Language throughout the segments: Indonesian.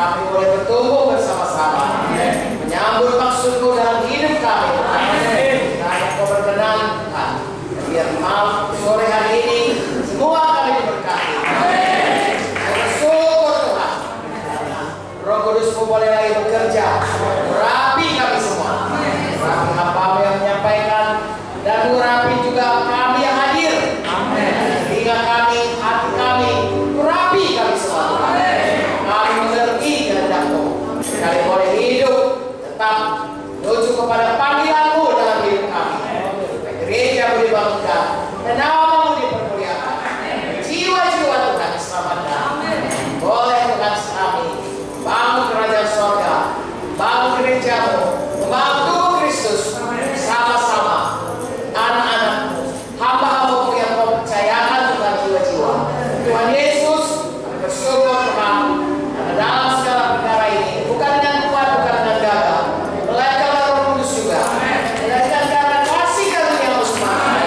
kami boleh bertumbuh bersama-sama, menyambut maksud-Mu dalam hidup kami. Karena Kau berkenan, Tuhan. Biar malam sore hari ini semua kami diberkati. Bersyukur Tuhan. Roh Kudus-Mu boleh lagi bekerja, merapi kami semua. Merapi hamba-Mu yang menyampaikan, dan merapi juga kami yang hadir. Telinga kami, hati kami, merapi kami semua Tuhan. Kami mengerti kehendak-Mu. Kami boleh hidup tetap menuju kepada panggilan-Mu dalam hidup kami. Gereja boleh dibangunkan dan nama-Mu dipermuliakan. Jiwa-jiwa Tuhan diselamatkan. Boleh Tuhan kami bangun kerajaan surga, bangun gereja-Mu, membangun tubuh Kristus sama-sama. Anak-anak-Mu, hamba-Hamba-Mu yang Kau percayakan Tuhan jiwa-jiwa. Tuhan Yesus, kami bersyukur Tuhan, karena dalam segala perkara ini bukan dengan kuat, bukan dengan gagah, melainkan Roh Kudus juga, melainkan karena kasih karunia-Mu semata.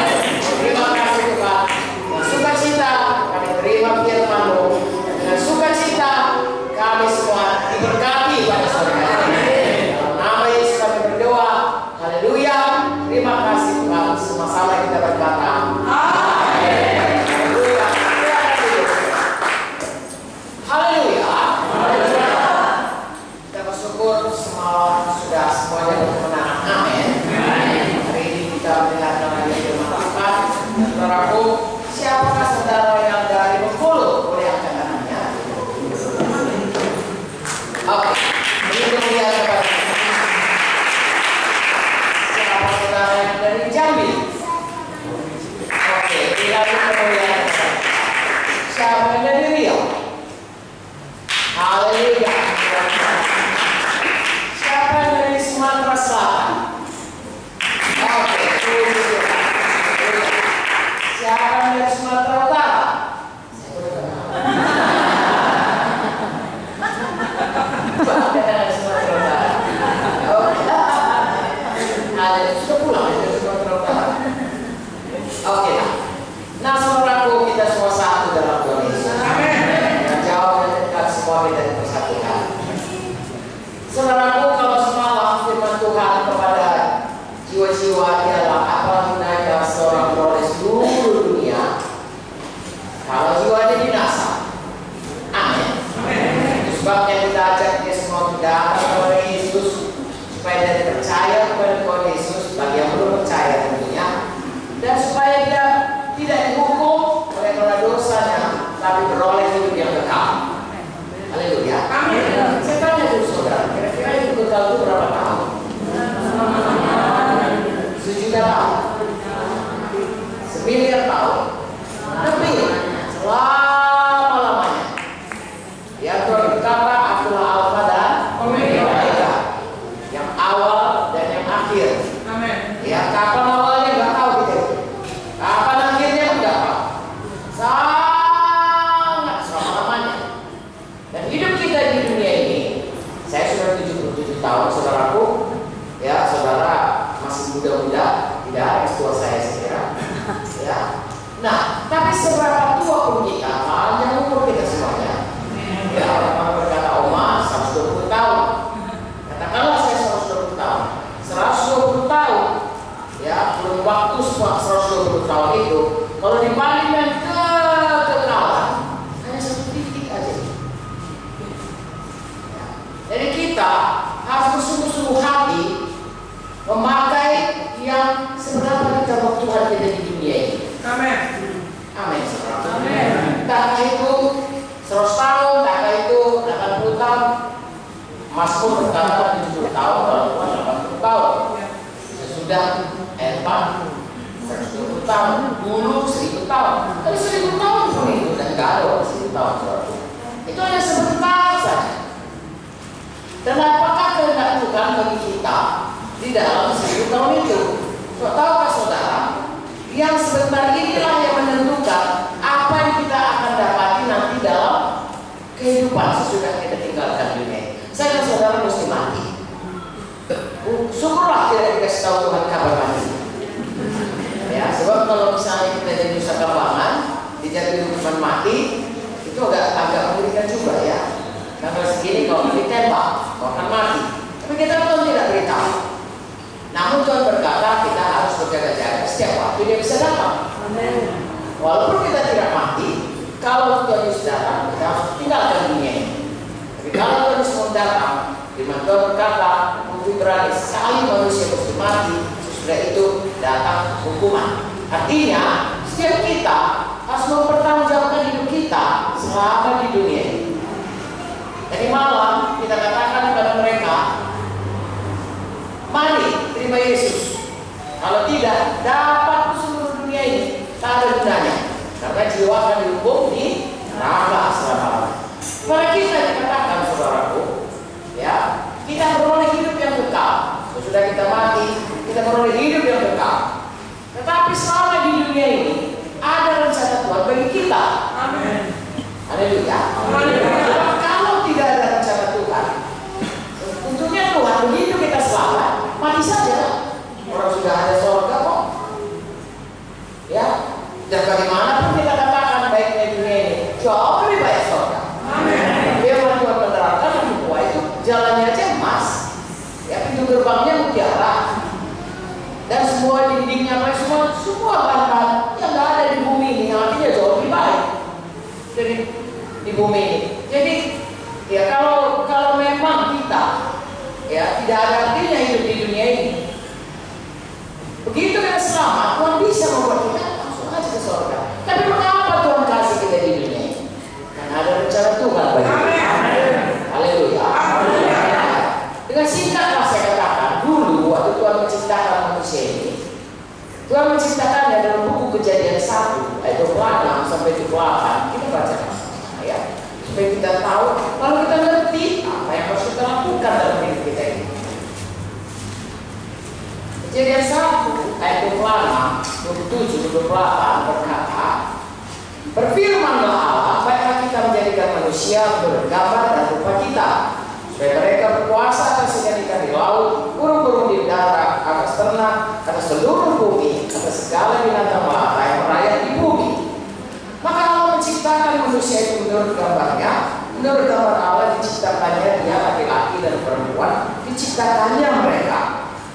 Terima kasih Tuhan. Dengan sukacita kami terima firman-Mu. Dengan sukacita kami semua diberkati pada sore hari ini. Dalam nama Yesus kami berdoa. Haleluya. Terima kasih Tuhan. Sama-sama kita berkata. Haleluya. Haleluya. Kita bersyukur semalam sudah semuanya berkenan. Amin. Hari ini kita mendengarkan lagi firman Tuhan. Saudaraku, siapakah saudara yang dari Bengkulu? Boleh angkat tangannya. Oke, ini kemudian kepada siapa saudara yang dari Jambi? Oke, tidak kemudian siapa yang dari Riau? Haleluya. Siapa yang dari Sumatera Selatan? Oke, siapa yang dari Sumatera Utara? Sudah pulang dari Sumatera Utara. Oke. Nah, saudaraku, kita semua satu dalam Tuhan Yesus. Dengan jauh dan dekat semua kita dipersatukan. Saudaraku, kalau semalam firman Tuhan kepada jiwa-jiwa ialah apa gunanya seorang beroleh seluruh dunia kalau jiwanya binasa. Amin. Itu sebabnya kita ajak dia semua datang kepada Yesus supaya dia percaya kepada Tuhan Yesus bagi yang belum percaya tentunya, dan supaya dia tidak dihukum oleh karena dosanya, tapi beroleh hidup yang kekal. Haleluya. Amin. Saya tanya dulu saudara, kira-kira hidup kekal itu berapa tahun? 1 juta tahun, 1 miliar tahun, lebih, selama-lamanya. Ya, Tuhan berkata, akulah Alfa dan Omega, yang awal dan yang akhir. Amin. Ya, kapan awalnya nggak tahu kita, kapan akhirnya nggak tahu. Sangat selama-lamanya. Dan hidup kita di dunia ini, saya sudah 77 tahun, saudaraku. Ya, saudara masih muda-muda, tidak ada tua saya sekira. Ya. Nah, tapi seberapa tua pun kita, panjang umur kita semuanya. Ya, orang berkata, Oma 120 tahun. Katakanlah saya 120 tahun. 120 tahun, ya, belum waktu 120 tahun itu, kalau dibanding dengan kekekalan, hanya 1 titik aja. Ya. Jadi kita harus bersungguh-sungguh hati memakai yang sebenarnya kita Tuhan kita di dunia ini. Amin. Amin. Amin. Entah itu 100 tahun, entah itu 80 tahun. Mazmur berkata 70 tahun, kalau Tuhan 80 tahun. Sesudah Elvan 120 tahun, dulu 1000 tahun. Tapi 1000 tahun pun itu dan nggak ada 1000 tahun. Itu hanya sebentar saja. Dan apakah kehendak Tuhan bagi kita di dalam 1000 tahun itu? Tahukah saudara, yang sebentar inilah yang menentukan apa yang kita akan dapati nanti dalam kehidupan sesudah kita tinggalkan dunia. Saya dan saudara mesti mati. Syukurlah tidak dikasih tahu Tuhan kabar mati. Ya, sebab kalau misalnya kita jadi nusa kambangan, dijatuhi hukuman mati, itu agak mengerikan juga ya. Tanggal segini kalau ditembak, kau akan mati. Tapi kita Tuhan tidak beritahu. Namun Tuhan berkata kita harus berjaga-jaga setiap waktu dia bisa datang. Walaupun kita tidak mati, kalau Tuhan Yesus datang, kita harus tinggalkan dunia ini. Tapi kalau Tuhan Yesus mau datang, firman Tuhan berkata, bukti berani sekali manusia mesti mati, sesudah itu datang hukuman. Artinya, setiap kita harus mempertanggungjawabkan hidup kita selama di dunia ini. Jadi malam kita katakan kepada mereka, mari terima Yesus. Kalau tidak, dapat seluruh dunia ini, tak ada gunanya. Karena jiwa akan dihukum di neraka selama-lamanya. Pada kita dikatakan, saudaraku, ya, kita beroleh hidup yang kekal. Sesudah kita mati, kita beroleh hidup yang kekal. Tetapi selama di dunia ini ada rencana Tuhan bagi kita. Amin. Haleluya. Kalau tidak ada rencana Tuhan, tentunya Tuhan begitu kita selamat, mati saja. Orang sudah ada surga kok. Ya. Dan bagaimanapun kita katakan baiknya dunia ini, jauh lebih baik surga. Amin. Firman Tuhan menerangkan bahwa itu jalannya aja emas, ya, pintu gerbangnya mutiara, dan semua dindingnya semua bahan-bahan yang nggak ada di bumi ini, yang artinya jauh lebih baik dari di bumi ini. Jadi ya kalau memang kita ya tidak ada artinya hidup di dunia ini, begitu kita selamat, Tuhan bisa membuat kita langsung aja ke surga. Tapi mengapa Tuhan kasih kita di dunia ini? Karena ada rencana Tuhan bagi kita. Haleluya. Dengan singkatlah saya katakan, dulu waktu Tuhan menciptakan manusia ini, Tuhan menciptakannya dalam buku Kejadian 1 ayat 26 sampai 28. Kita baca sama-sama ya, supaya kita tahu, lalu kita ngerti apa yang harus kita lakukan dalam hidup kita ini. Kejadian 1 ayat 26, 27, 28 berkata, berfirmanlah Allah, baiklah kita menjadikan manusia bergambar dan rupa kita, supaya mereka berkuasa atas segala ikan di laut, burung-burung di darat, atas ternak, atas seluruh bumi, atas segala binatang melata yang merayap di bumi. Maka Allah menciptakan manusia itu menurut gambarnya, menurut gambar Allah diciptakannya dia laki-laki dan perempuan, diciptakannya mereka.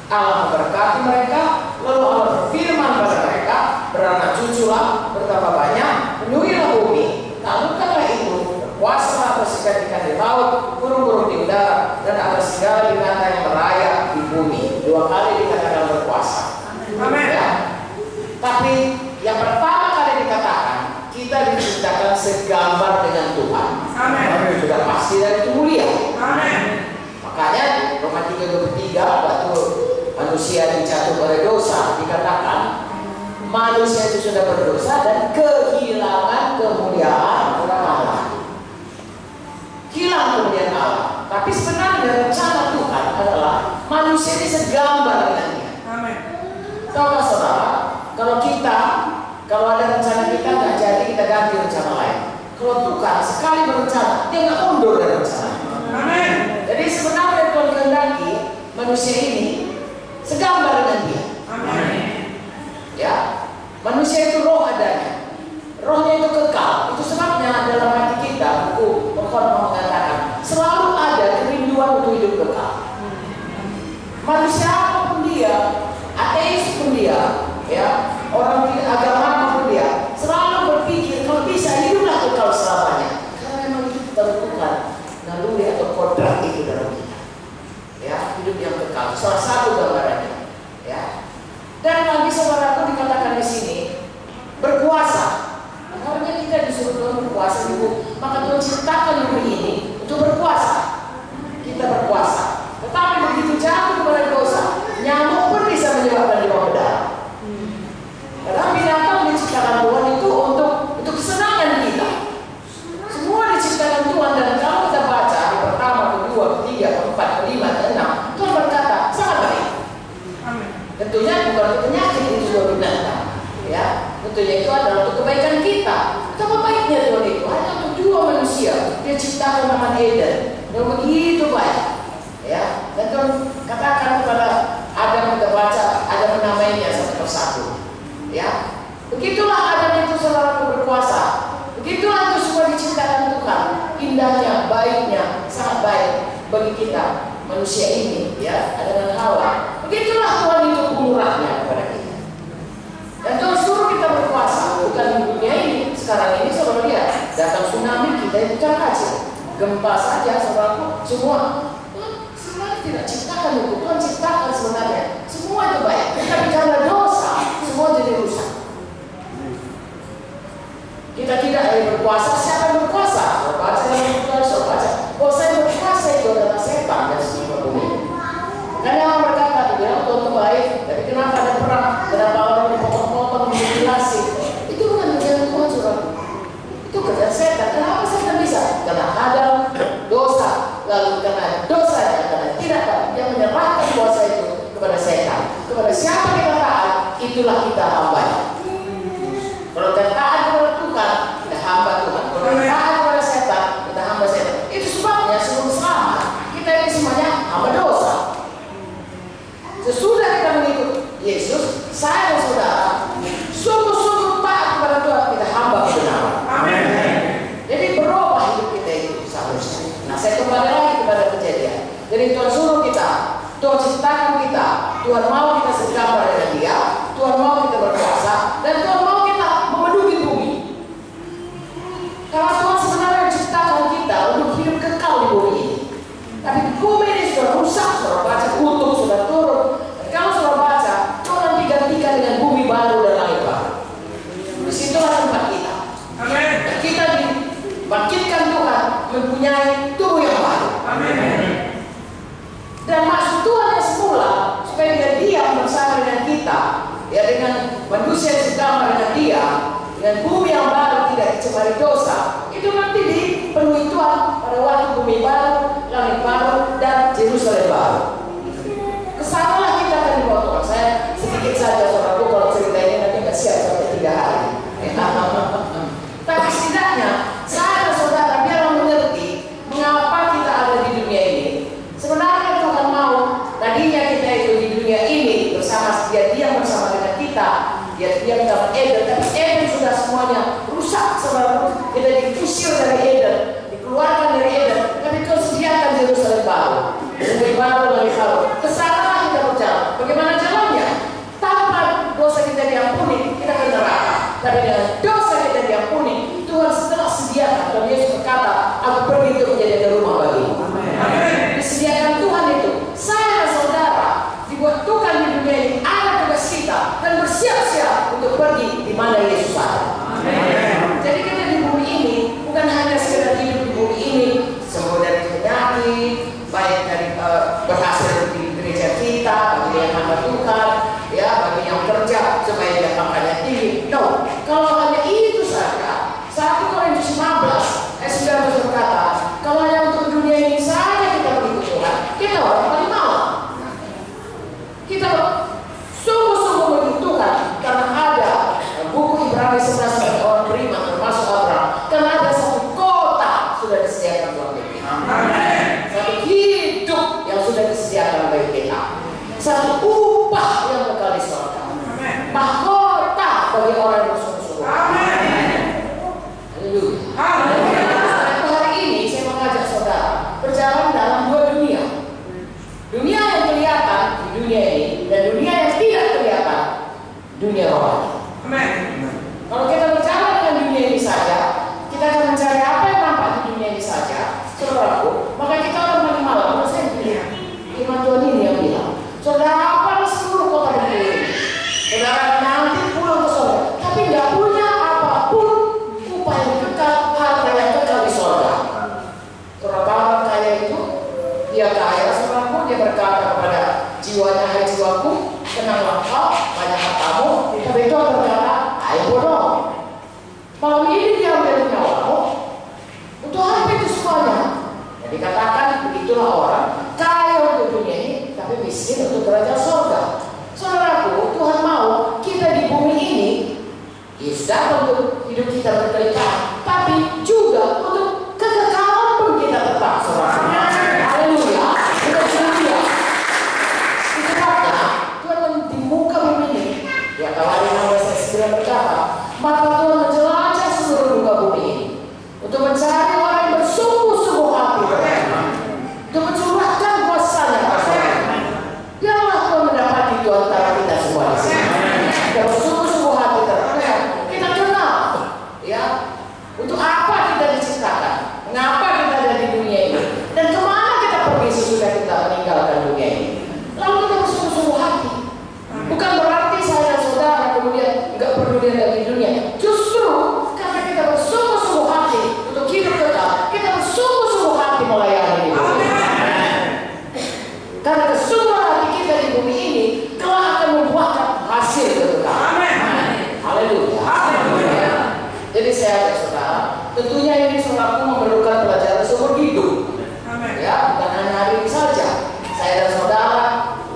Allah memberkati mereka, lalu Allah berfirman pada mereka, beranak cuculah, bertambah banyak, penuhilah bumi, taklukkanlah itu, berkuasalah atas ikan-ikan di laut, burung-burung di udara, dan atas segala binatang yang merayap di bumi. 2 kali dikatakan berkuasa. Amin. Ya. Tapi yang pertama kali dikatakan, kita diciptakan segambar dengan Tuhan. Amin. Sudah pasti dari itu mulia. Amin. Makanya Roma 3:23 waktu manusia dijatuh oleh dosa dikatakan manusia itu sudah berdosa dan kehilangan kemuliaan Allah. Hilang kemuliaan Allah. Tapi sebenarnya rencana Tuhan adalah manusia ini segambar dengannya. Amin. Tahu saudara, kalau ada rencana kita nggak jadi, kita ganti rencana lain. Kalau Tuhan sekali berencana, dia nggak mundur dari rencana. Amin. Jadi sebenarnya Tuhan kehendaki manusia ini segambar dengan dia. Amin. Ya, manusia itu roh adanya, rohnya itu kekal. Itu sebabnya dalam hati kita, buku Pengkhotbah mengatakan selalu ada kerinduan untuk hidup kekal. Manusia apapun dia, ateis pun dia, ya, orang tidak agama apapun dia, selalu berpikir kalau bisa hiduplah kekal selamanya. Karena memang itu terbuka naluri atau kodrat itu dalam kita. Ya, hidup yang kekal. Salah satu gambarannya. Ya. Dan lagi saudaraku dikatakan di sini berkuasa. Karena kita disuruh Tuhan berkuasa dulu, maka Tuhan ciptakan bumi ini untuk berkuasa. Kita berkuasa. Tetapi begitu jatuh kepada dosa, nyamuk pun bisa menyebabkan demam berdarah. Karena binatang diciptakan Tuhan itu untuk kesenangan kita. Semua diciptakan Tuhan, dan kalau kita baca hari pertama, kedua, ketiga, keempat, kelima, keenam, Tuhan berkata sangat baik. Amin. Tentunya bukan untuk penyakit itu juga binatang, ya. Tentunya itu adalah untuk kebaikan kita. Betapa baiknya Tuhan itu hanya untuk 2 manusia. Dia ciptakan Taman Eden yang begitu baik, ya. Dan Tuhan katakan kepada Adam, kita baca, Adam menamainya satu persatu, ya. Begitulah Adam itu selalu berkuasa. Begitulah itu semua diciptakan Tuhan. Indahnya, baiknya, sangat baik. bagi kita manusia ini, ya, Adam dan Hawa. Begitulah Tuhan itu murahnya kepada kita. Dan Tuhan suruh kita berkuasa bukan di dunia ini. Sekarang ini saudara lihat, datang tsunami kita itu kacau, gempa saja saudaraku, semua. Sebenarnya tidak ciptakan itu, Tuhan ciptakan sebenarnya. Semua itu baik, tapi karena dosa semua jadi rusak. Kita tidak ada berkuasa. Siapa yang berkuasa? Baca dalam Al-Quran, baca. Oh, saya berkuasa itu adalah setan dan semua bumi. Karena orang berkata, bilang Tuhan itu baik, tapi kenapa ada perang? Kenapa orang dipotong-potong, mutilasi? Itu bukan kerjaan Tuhan, saudara. Itu kerjaan setan. Kenapa setan bisa? Karena ada dosa. Lalu karena dosanya, karena tidak dia menyerahkan kuasa itu kepada setan. Kepada siapa kita taat, itulah kita hamba. Kalau kita taat kepada Tuhan, kita hamba Tuhan. Kalau kita taat kepada setan, kita hamba setan. Itu sebabnya sebelum selamat, kita ini semuanya hamba dosa. Sesudah kita mengikut Yesus, saya dan saudara sungguh-sungguh taat kepada Tuhan, kita hamba kebenaran. Amin. Jadi berubah hidup kita itu seharusnya. Nah, saya kembali lagi kepada kejadian. Jadi Tuhan suruh kita, Tuhan ciptakan kita, Tuhan mau kita segambar dengan Dia, Tuhan mau kita berkuasa, dan Tuhan mau kita memenuhi bumi. Karena Tuhan sebenarnya menciptakan kita untuk hidup kekal di bumi ini. Tapi bumi ini sudah rusak, sudah baca kutuk, sudah turun. Dan kalau sudah baca, Tuhan digantikan dengan bumi baru dan langit baru. Disitulah tempat kita. Amin. Kita dibangkitkan Tuhan mempunyai tubuh yang baru. Amin. Dan maksud Tuhan yang semula supaya dia diam bersama dengan kita, ya, dengan manusia yang segambar dengan Dia, dengan bumi yang baru tidak dicemari dosa. Itu nanti dipenuhi Tuhan pada waktu bumi baru, langit baru, dan Yerusalem baru. Kesanalah kita akan dibawa Tuhan. Saya sedikit saja saudaraku, kalau cerita ini nanti nggak siap sampai 3 hari. Tapi setidaknya saya dan saudara biarlah mengerti mengapa kita ada di dunia ini. Sebenarnya Tuhan mau tadinya kita itu di dunia ini bersama dia bersama dengan kita, dia dalam Eden, tapi Eden sudah semuanya rusak, saudara. Kita diusir dari Eden, dikeluarkan dari Eden, tapi Tuhan sediakan Yerusalem baru, bumi baru, langit baru. Kesanalah kita berjalan. Bagaimana jalannya? Tanpa dosa kita diampuni, kita ke neraka. Tapi dengan dosa kita diampuni, Tuhan setelah sediakan. Dan Yesus berkata, aku pergi untuk menjadi rumah bagimu. Disediakan Tuhan itu. Saya dan saudara dibuat Tuhan di dunia ini, ada tugas kita dan bersiap-siap untuk pergi di mana Yesus ada. Amen. Jadi kita di bumi ini bukan hanya sekedar hidup di bumi ini, semua dari penyakit, baik dari berhasil di gereja kita, bagi yang hamba Tuhan, ya, bagi yang kerja supaya dia pangkatnya tinggi. No, kalau hanya itu saja, 1 Korintus 15 ayat 19 berkata, kalau hanya untuk dunia ini saja kita mengikut Tuhan, kita orang paling malas. Kita sungguh-sungguh mengikut Tuhan karena ada buku Ibrani 11 bagi orang beriman termasuk Abraham, karena ada satu kota sudah disediakan Tuhan bagi kita. Satu hidup yang sudah disediakan bagi kita, satu upah yang kekal di surga, mahkota bagi orang yang bersungguh-sungguh. Haleluya. Hari ini saya mengajak saudara berjalan dalam 2 dunia. Dunia yang kelihatan di dunia ini dan dunia yang tidak kelihatan, dunia rohani. Kalau kita berjalan dengan dunia ini saja, kita akan mencari apa yang nampak di dunia ini saja, saudaraku, maka kita akan paling malam. Menurut saya bilang, firman Tuhan ini yang bilang, saudara apalah seluruh kota bumi ini, saudara nanti pulang ke surga, tapi nggak punya apapun upah yang kekal, harta yang kekal di surga. Saudara orang kaya itu, dia kaya, saudaraku, dia berkata kepada jiwanya, hai jiwaku, tenanglah kau, banyak hartamu, tapi itu berkata, hai bodoh, malam ini dia ambil nyawamu, untuk apa itu semuanya? Jadi katakan begitulah orang kaya untuk dunia ini, tapi miskin untuk kerajaan surga. Saudaraku, Tuhan mau kita di bumi ini, bisa untuk hidup kita berkelimpahan, tapi juga untuk kekekalan pun kita tetap, saudara. Haleluya. Kita setia. Itu makna Tuhan di muka bumi ini, ya kalau hari ini saya segera berkata, maka Tuhan menjelajah seluruh muka bumi ini untuk mencari orang yang bersungguh-sungguh hati, untuk nggak perlu dilihat di dunia. Justru karena kita bersungguh-sungguh hati untuk hidup kekal, kita bersungguh-sungguh hati melayani di bumi. Karena kesungguhan hati kita di bumi ini kelak akan membuahkan hasil kekekalan. Haleluya. Jadi saya ajak saudara, tentunya ini saudaraku memerlukan pelajaran seumur hidup. Ya, bukan hanya hari ini saja. Saya dan saudara,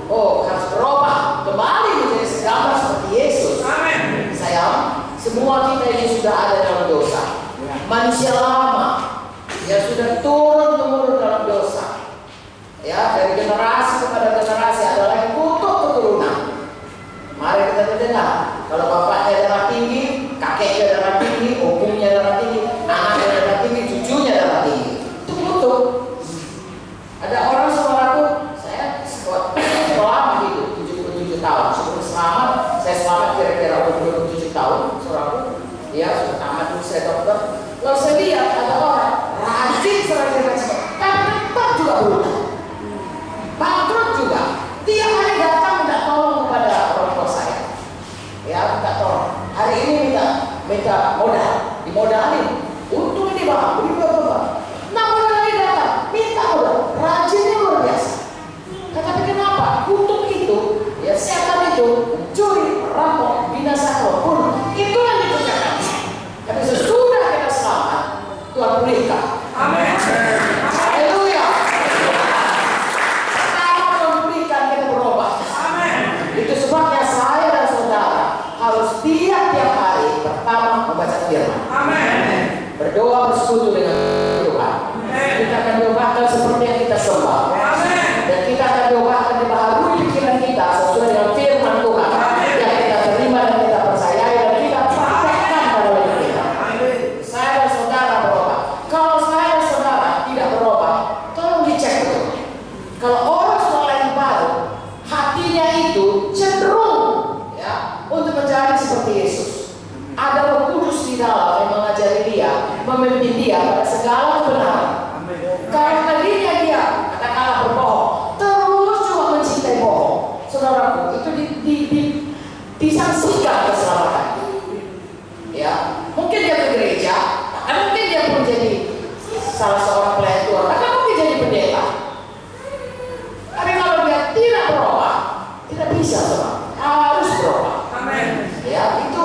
harus berubah kembali menjadi segambar seperti Yesus. Sayang, semua kita ini sudah ada dalam dosa. Manusia lama yang sudah turun-temurun dalam dosa. Ya, dari generasi kepada generasi adalah yang kutuk keturunan. Mari kita terdengar. Kalau bapaknya darah tinggi, kakeknya darah tinggi, opungnya darah tinggi, anaknya darah tinggi, cucunya darah tinggi, itu kutuk. Ada orang saudaraku, saya sekolah begitu 77 tahun. Sebelum selamat, saya selamat kira-kira umur 27 tahun, saudaraku. Ya, sudah tamat dulu saya dokter. Lalu saya lihat ada orang rajin serajin macam, tapi tetap juga berutang. Bangkrut juga. Tiap hari datang minta tolong kepada orang tua saya. Ya, minta tolong. Hari ini minta modal, dimodalin. Untung ini bang, beli berapa? Nah, modal lagi datang, minta modal. Rajinnya luar biasa. Tetapi kenapa? Kutuk itu, ya setan itu mencuri, merampok, binasakan, bunuh. Itu yang dikerjakan. Tapi sesudah kita selamat, Tuhan pulihkan. Amin. Haleluya. Itu sebabnya saya dan saudara harus tiap-tiap hari pertama membaca firman. Amin. Berdoa bersekutu dengan Tuhan. Kita akan doakan seperti yang kita sembah. Amin. Dan kita akan doakan dibaharui pikiran kita sesuai dengan firman Tuhan. Amin. Yang kita terima dan kita percayai dan kita praktekkan dalam hidup kita. Amin. Saya dan saudara berubah. Kalau saya dan saudara tidak berubah, tolong dicek betul. Kalau orang saudara yang baru, hatinya itu cenderung ya untuk menjadi seperti Yesus. Ada Roh Kudus di dalam yang mengajari dia, memimpin dia pada segala kebenaran. Kalau tadinya dia katakanlah berbohong, terus juga mencintai bohong, saudaraku, itu disangsikan keselamatan. Ya, mungkin dia ke gereja, mungkin dia pun jadi salah seorang pelayan Tuhan, bahkan mungkin jadi pendeta. Tapi kalau dia tidak berubah, tidak bisa, saudara. Harus berubah. Amin. Ya, itu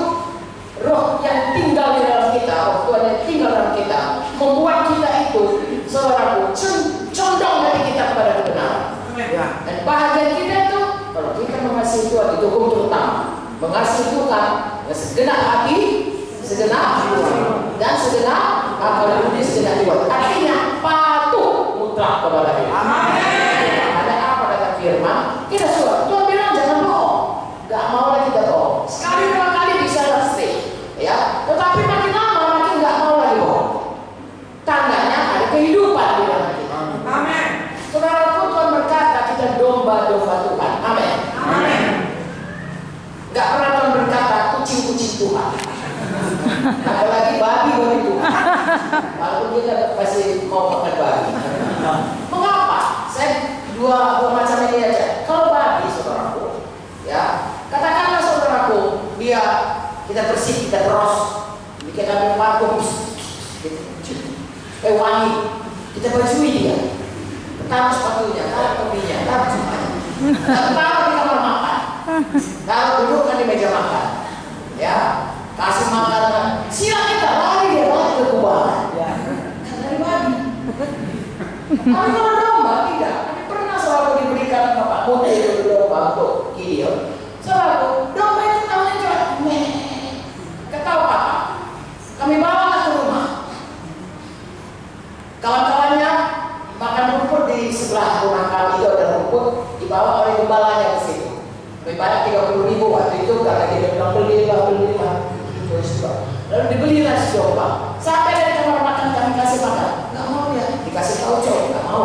roh yang tinggal di dalam kita, roh Tuhan yang tinggal dalam kita, membuat kita itu, saudaraku, condong dari kita kepada kebenaran. Ya. Dan bahagia kita itu, kalau kita mengasihi Tuhan, itu hukum terutama. Mengasihi Tuhan, ya segenap hati, segenap jiwa, dan segenap akal budi, segenap jiwa. Artinya patuh mutlak kepada Dia. Amin. Ada apa kata firman? Kita suka. Tuhan bilang jangan bohong. Gak mau lagi kita bohong. Sekali dua kali bisa pasti. Ya. Tetapi makin lama makin gak mau lagi bohong. Tandanya ada kehidupan di dalam kita. Amin. Saudaraku, Tuhan berkata kita domba-domba Tuhan. Amin. Amin. Gak pernah Tuhan berkata kucing-kucing Tuhan. Apalagi babi Tuhan. Walaupun kita pasti mau makan babi. Mengapa? Saya dua macam ini aja. Kalau babi, saudaraku, ya katakanlah saudaraku, dia kita bersih, kita beros, bikin ambil parfum, wangi, kita bajui dia, taruh sepatunya, taruh topinya, taruh semuanya, taruh di kamar makan, taruh duduk di meja makan, ya kasih makanan, siap kita lari dia lari ke kubangan, ya kan dari babi. Tapi kalau domba tidak. Selalu diberikan bapak putih itu domba untuk kill. Selalu domba itu tahunya cuma ketawa apa? Kami bawa ke rumah. Kawan-kawannya makan rumput di sebelah rumah kami itu ada rumput dibawa oleh gembalanya ke situ. Lebih banyak 30.000 waktu itu karena dia bilang beli. Lalu dibelilah si domba. Sampai dari kamar makan kami kasih makan. Nggak mau ya, dikasih tahu cowok nggak mau.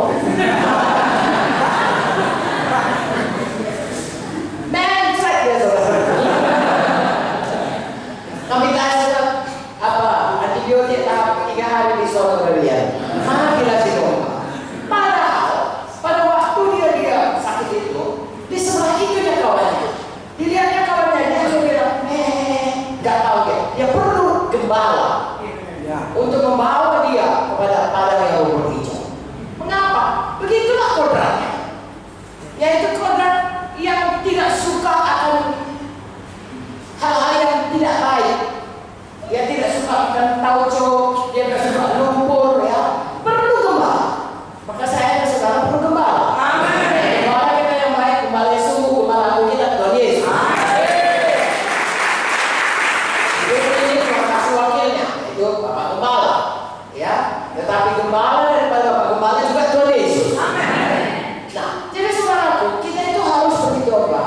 Kami kasih antibiotik tahap 3 hari di suatu kalian. Matilah si domba. Padahal pada waktu dia sakit itu di sebelah itu dia kawannya. Dilihatnya kawannya dia bilang, nggak tahu dia perlu gembala untuk membawa dia kepada padang yang berhijau. Mengapa? Begitulah kodratnya, yaitu kodrat yang tidak suka akan hal-hal yang tidak baik. Dia tidak suka akan tauco, dia tidak suka lumpur, ya. Perlu gembala. Maka saya dan saudara perlu gembala. Amin. Gembala kita yang baik, gembala Yesus, gembala aku kita Tuhan Yesus. Ini terima kasih wakilnya, itu Bapak Gembala, ya. Tetapi gembala daripada Bapak Gembala juga Tuhan Yesus. Amin. Nah, jadi saudaraku, kita itu harus berdoa,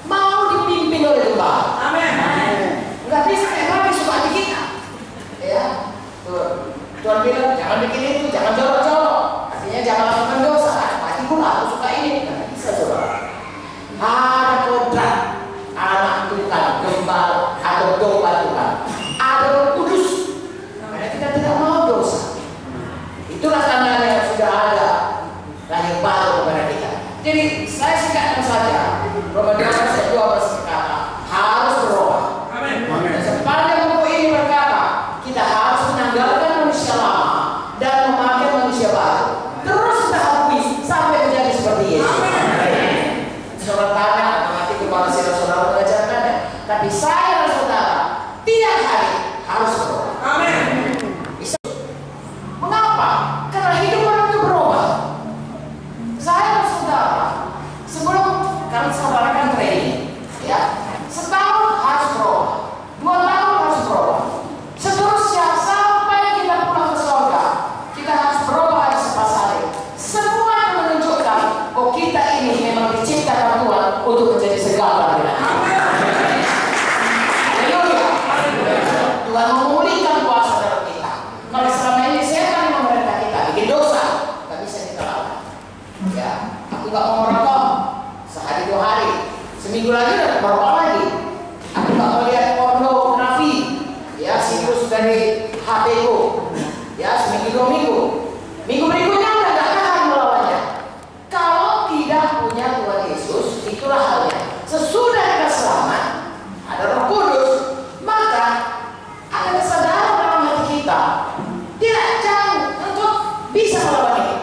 mau dipimpin oleh gembala. Amin. Nggak bisa emang suka di kita, ya. Tuhan bilang jangan bikin itu, jangan jorok-jorok, artinya jangan lakukan dosa. Mati pula aku suka ini, nggak bisa saudara. Ada kodrat anak Tuhan, gembala atau domba Tuhan, ada Roh Kudus. Karena kita tidak mau dosa. Itulah tandanya yang sudah ada lahir baru kepada kita. Jadi saya singkatkan saja. Roma 12 ayat 12 berkata harus berubah. Dan sepanjang buku ini berkata kita harus menanggalkan manusia lama dan memakai manusia baru. Terus kita akui sampai menjadi seperti Yesus. Saudara tanya, nanti kepala saudara mengajarkannya. Tapi saya dan saudara tiap hari harus berubah. Amin. Mengapa? Karena hidup orang itu berubah. Saya dan saudara sebelum kami saudarakan training, ya, setahun harus berubah, 2 tahun harus berubah, seterusnya sampai kita pulang ke surga kita harus berubah hari selepas hari. Semua yang menunjukkan bahwa kita ini memang diciptakan Tuhan untuk menjadi segala-galanya. Haleluya. Tuhan memulihkan kuasa dalam kita. Kalau selama ini setan yang memerintah kita bikin dosa, nggak bisa kita lakukan. Ya, aku nggak mau merokok sehari 2 hari, seminggu lagi udah merokok lagi. Aku nggak mau lihat pornografi, ya, situs dari HP ku, ya, seminggu 2 minggu. Minggu berikutnya udah nggak tahan melawannya. Kalau tidak punya Tuhan Yesus, itulah halnya. Sesudah kita selamat, ada Roh Kudus, maka ada kesadaran dalam hati kita tidak jauh untuk bisa melawan ini.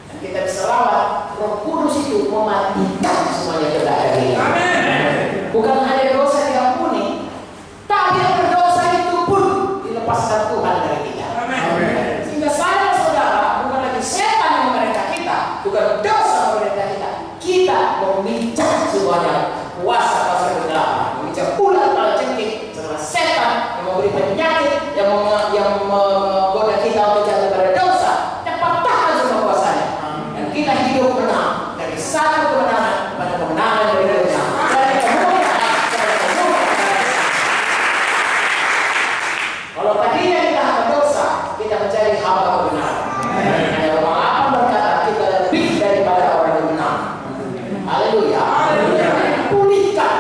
Dan kita bisa lawan. Roh Kudus itu mematikan semuanya yang ada ini. Bukan hanya dosa diampuni, tapi yang berdosa itu pun dilepaskan Tuhan dari kita. Sehingga saya dan saudara bukan lagi setan yang memerintah kita, bukan dosa yang memerintah kita. Kita memijak semuanya kuasa-kuasa kegelapan, memijak ular kepala jengking, setelah setan yang memberi penyakit, yang menggoda kita untuk jatuh pada dosa, dan patahkan semua kuasanya. Dan kita hidup menang dari satu kemenangan kepada kemenangan yang berikutnya. Dari kemuliaan kepada kemuliaan. Kalau tadinya kita hamba dosa, kita menjadi hamba kebenaran. Hanya Roma 8 berkata kita lebih daripada orang yang menang. Haleluya. Pulihkan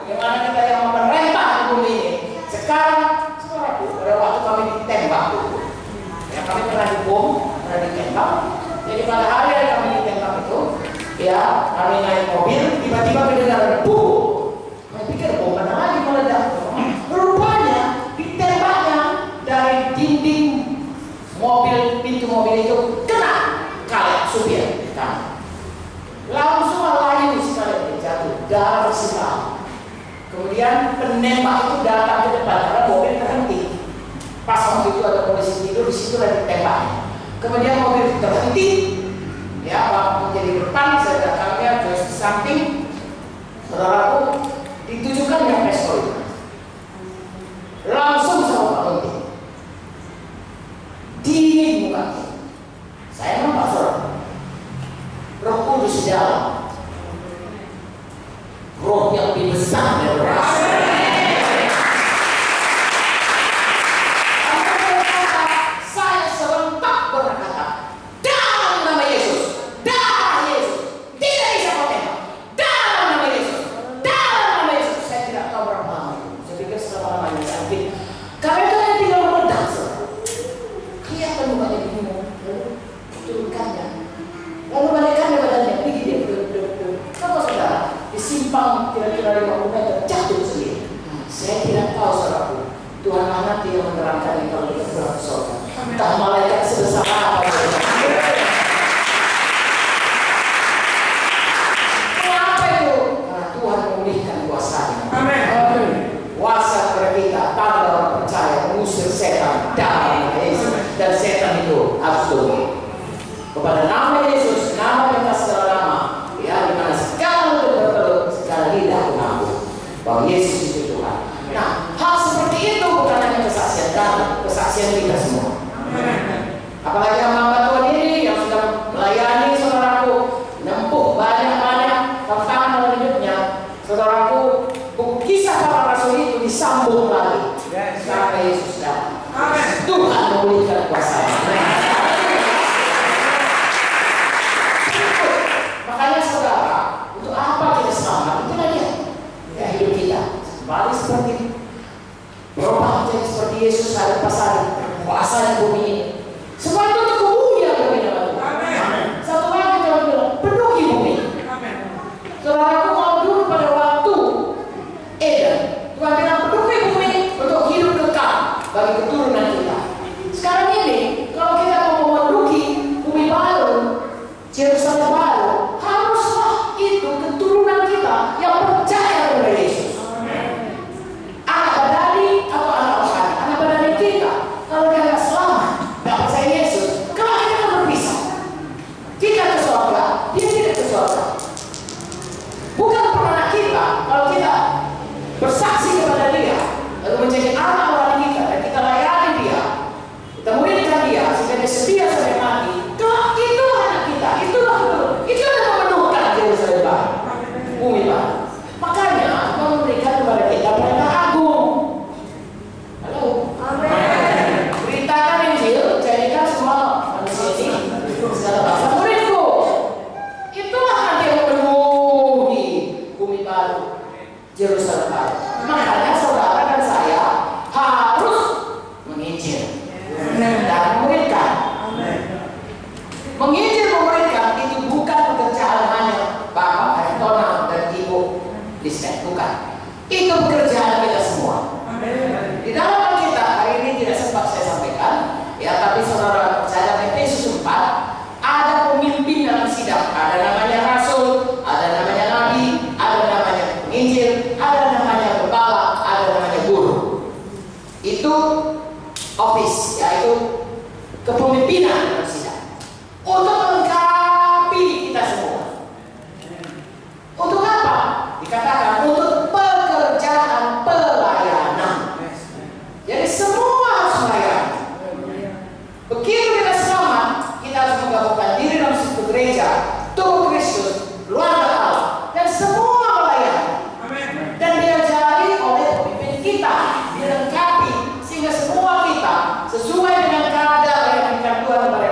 bagaimana kita yang memerintah di bumi ini. Sekarang, pada waktu kami ditembak, ya, kami pernah dibom, pernah ditembak. Jadi pada hari yang kami ditembak itu, ya, kami naik mobil, tiba-tiba kedengaran bom. Kami pikir bom mana lagi meledak. Rupanya ditembaknya dari dinding mobil, pintu mobil itu kena kaleng supir. Langsung layu sekali jatuh, darah bersimbah. Kemudian penembak itu datang ke depan karena mobil terhenti. Pas waktu itu ada polisi tidur, di situ ada ditembaknya. Kemudian mobil terhenti, ya, waktu jadi depan, saya datangnya ke samping, saudaraku ditujukan yang pistol itu. Langsung sama Pak Lonti. Dingin mukanya. Saya nampak saudara. Roh Kudus di dalam. Roh yang lebih besar dari rasa. Saya serentak berkata, dalam nama Yesus, dalam Yesus, tidak bisa kau tembak. Dalam nama Yesus, dalam nama Yesus. Saya tidak tahu berapa lama Tuhan nanti yang menerangkan kalau kita pulang ke surga. Entah malaikat sebesar apa. Kenapa itu? Karena Tuhan memulihkan kuasanya. Kuasa kepada kita, tanda orang percaya mengusir setan dalam nama Yesus, dan setan itu harus turun. Kepada nama Yesus, nama yang tak segala nama, ya, di mana segala mulut bertelut, segala lidah mengaku bahwa Yesus itu Tuhan. Nah, hal seperti itu bukan hanya kesaksian kami, kesaksian kita semua. Apalagi hamba Tuhan ini yang sudah melayani saudaraku, nempuh banyak-banyak tantangan dalam hidupnya. Saudaraku, buku kisah para rasul itu disambung lagi sampai Yesus datang. Tuhan memulihkan kuasanya. Makanya saudara, untuk apa kita selamat? Itulah dia. Ya, hidup kita kembali seperti berubah menjadi seperti Yesus ada pasal kuasa di bumi ini. Semua itu untuk kemuliaan bagi nama Tuhan. Satu lagi Tuhan bilang, penuhi bumi. Saudaraku, kalau dulu pada waktu Eden, Tuhan bilang penuhi bumi untuk hidup kekal bagi keturunan kita. Sekarang ini, kalau kita mau memenuhi bumi baru, Yerusalem baru, haruslah itu keturunan kita yang percaya kepada Yesus. Anak badani atau anak rohani, anak badani kita, kalau dia nggak selamat, nggak percaya Yesus, kalau kita akan berpisah. Kita ke surga, dia tidak ke surga. Bukan anak kita, kalau kita bersaksi kepada dia, lalu menjadi anak rohani kita, dan kita layani dia, kita muridkan dia, sehingga dia setia sampai mati. Kalau itu anak kita, itulah itu yang memenuhkan Yerusalem baru, bumi baru. Makanya Tuhan memberikan kepada kita perintah agung. Halo. Amin. Beritakan Injil, jadikan semua manusia ini segala bangsa muridku. Itulah nanti yang memenuhi bumi baru, Yerusalem baru. Makanya saudara dan saya harus menginjil dan memuridkan. Menginjil memuridkan itu bukan pekerjaan hanya Bapak Aritona dan Ibu Lisnet, bukan. Itu pekerjaan kita semua. Di dalam Alkitab hari ini tidak sempat saya sampaikan, ya, tapi saudara saya dalam Efesus 4 ada pemimpin dalam sidang, ada namanya rasul, ada namanya nabi, ada namanya penginjil, ada namanya gembala, ada namanya guru. Itu office, yaitu kepemimpinan dalam sidang untuk melengkapi kita semua. Untuk apa? Dikatakan untuk pekerjaan pelayanan. Jadi semua harus melayani. Begitu kita selamat, kita harus menggabungkan diri dalam satu gereja, tubuh Kristus, keluarga Allah, dan semua melayani. Dan diajari oleh pemimpin kita, dilengkapi sehingga semua kita sesuai dengan kadar yang diberikan Tuhan kepada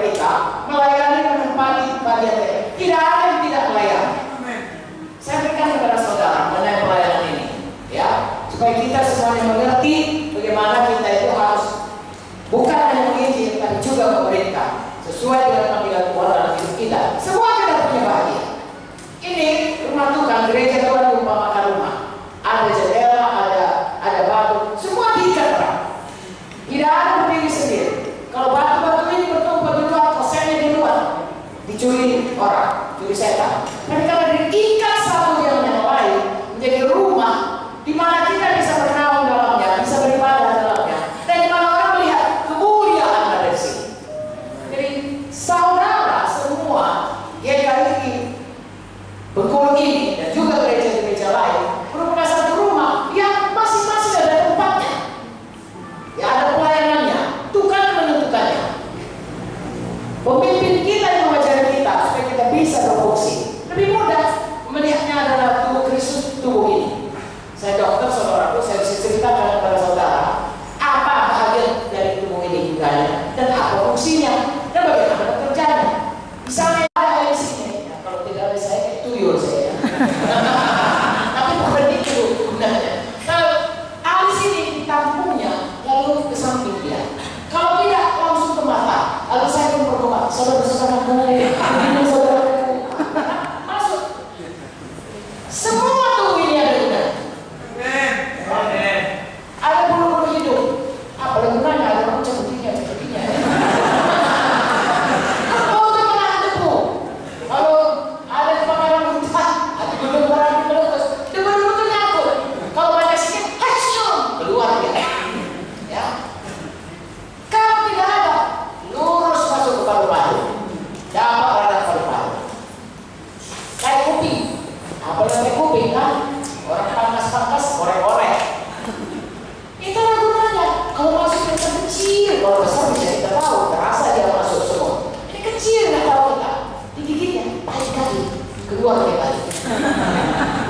kecil, kalau besar bisa kita tahu, terasa dia masuk semua. Ini kecil nggak tahu kita, digigitnya pahit kali, keluar dari kali.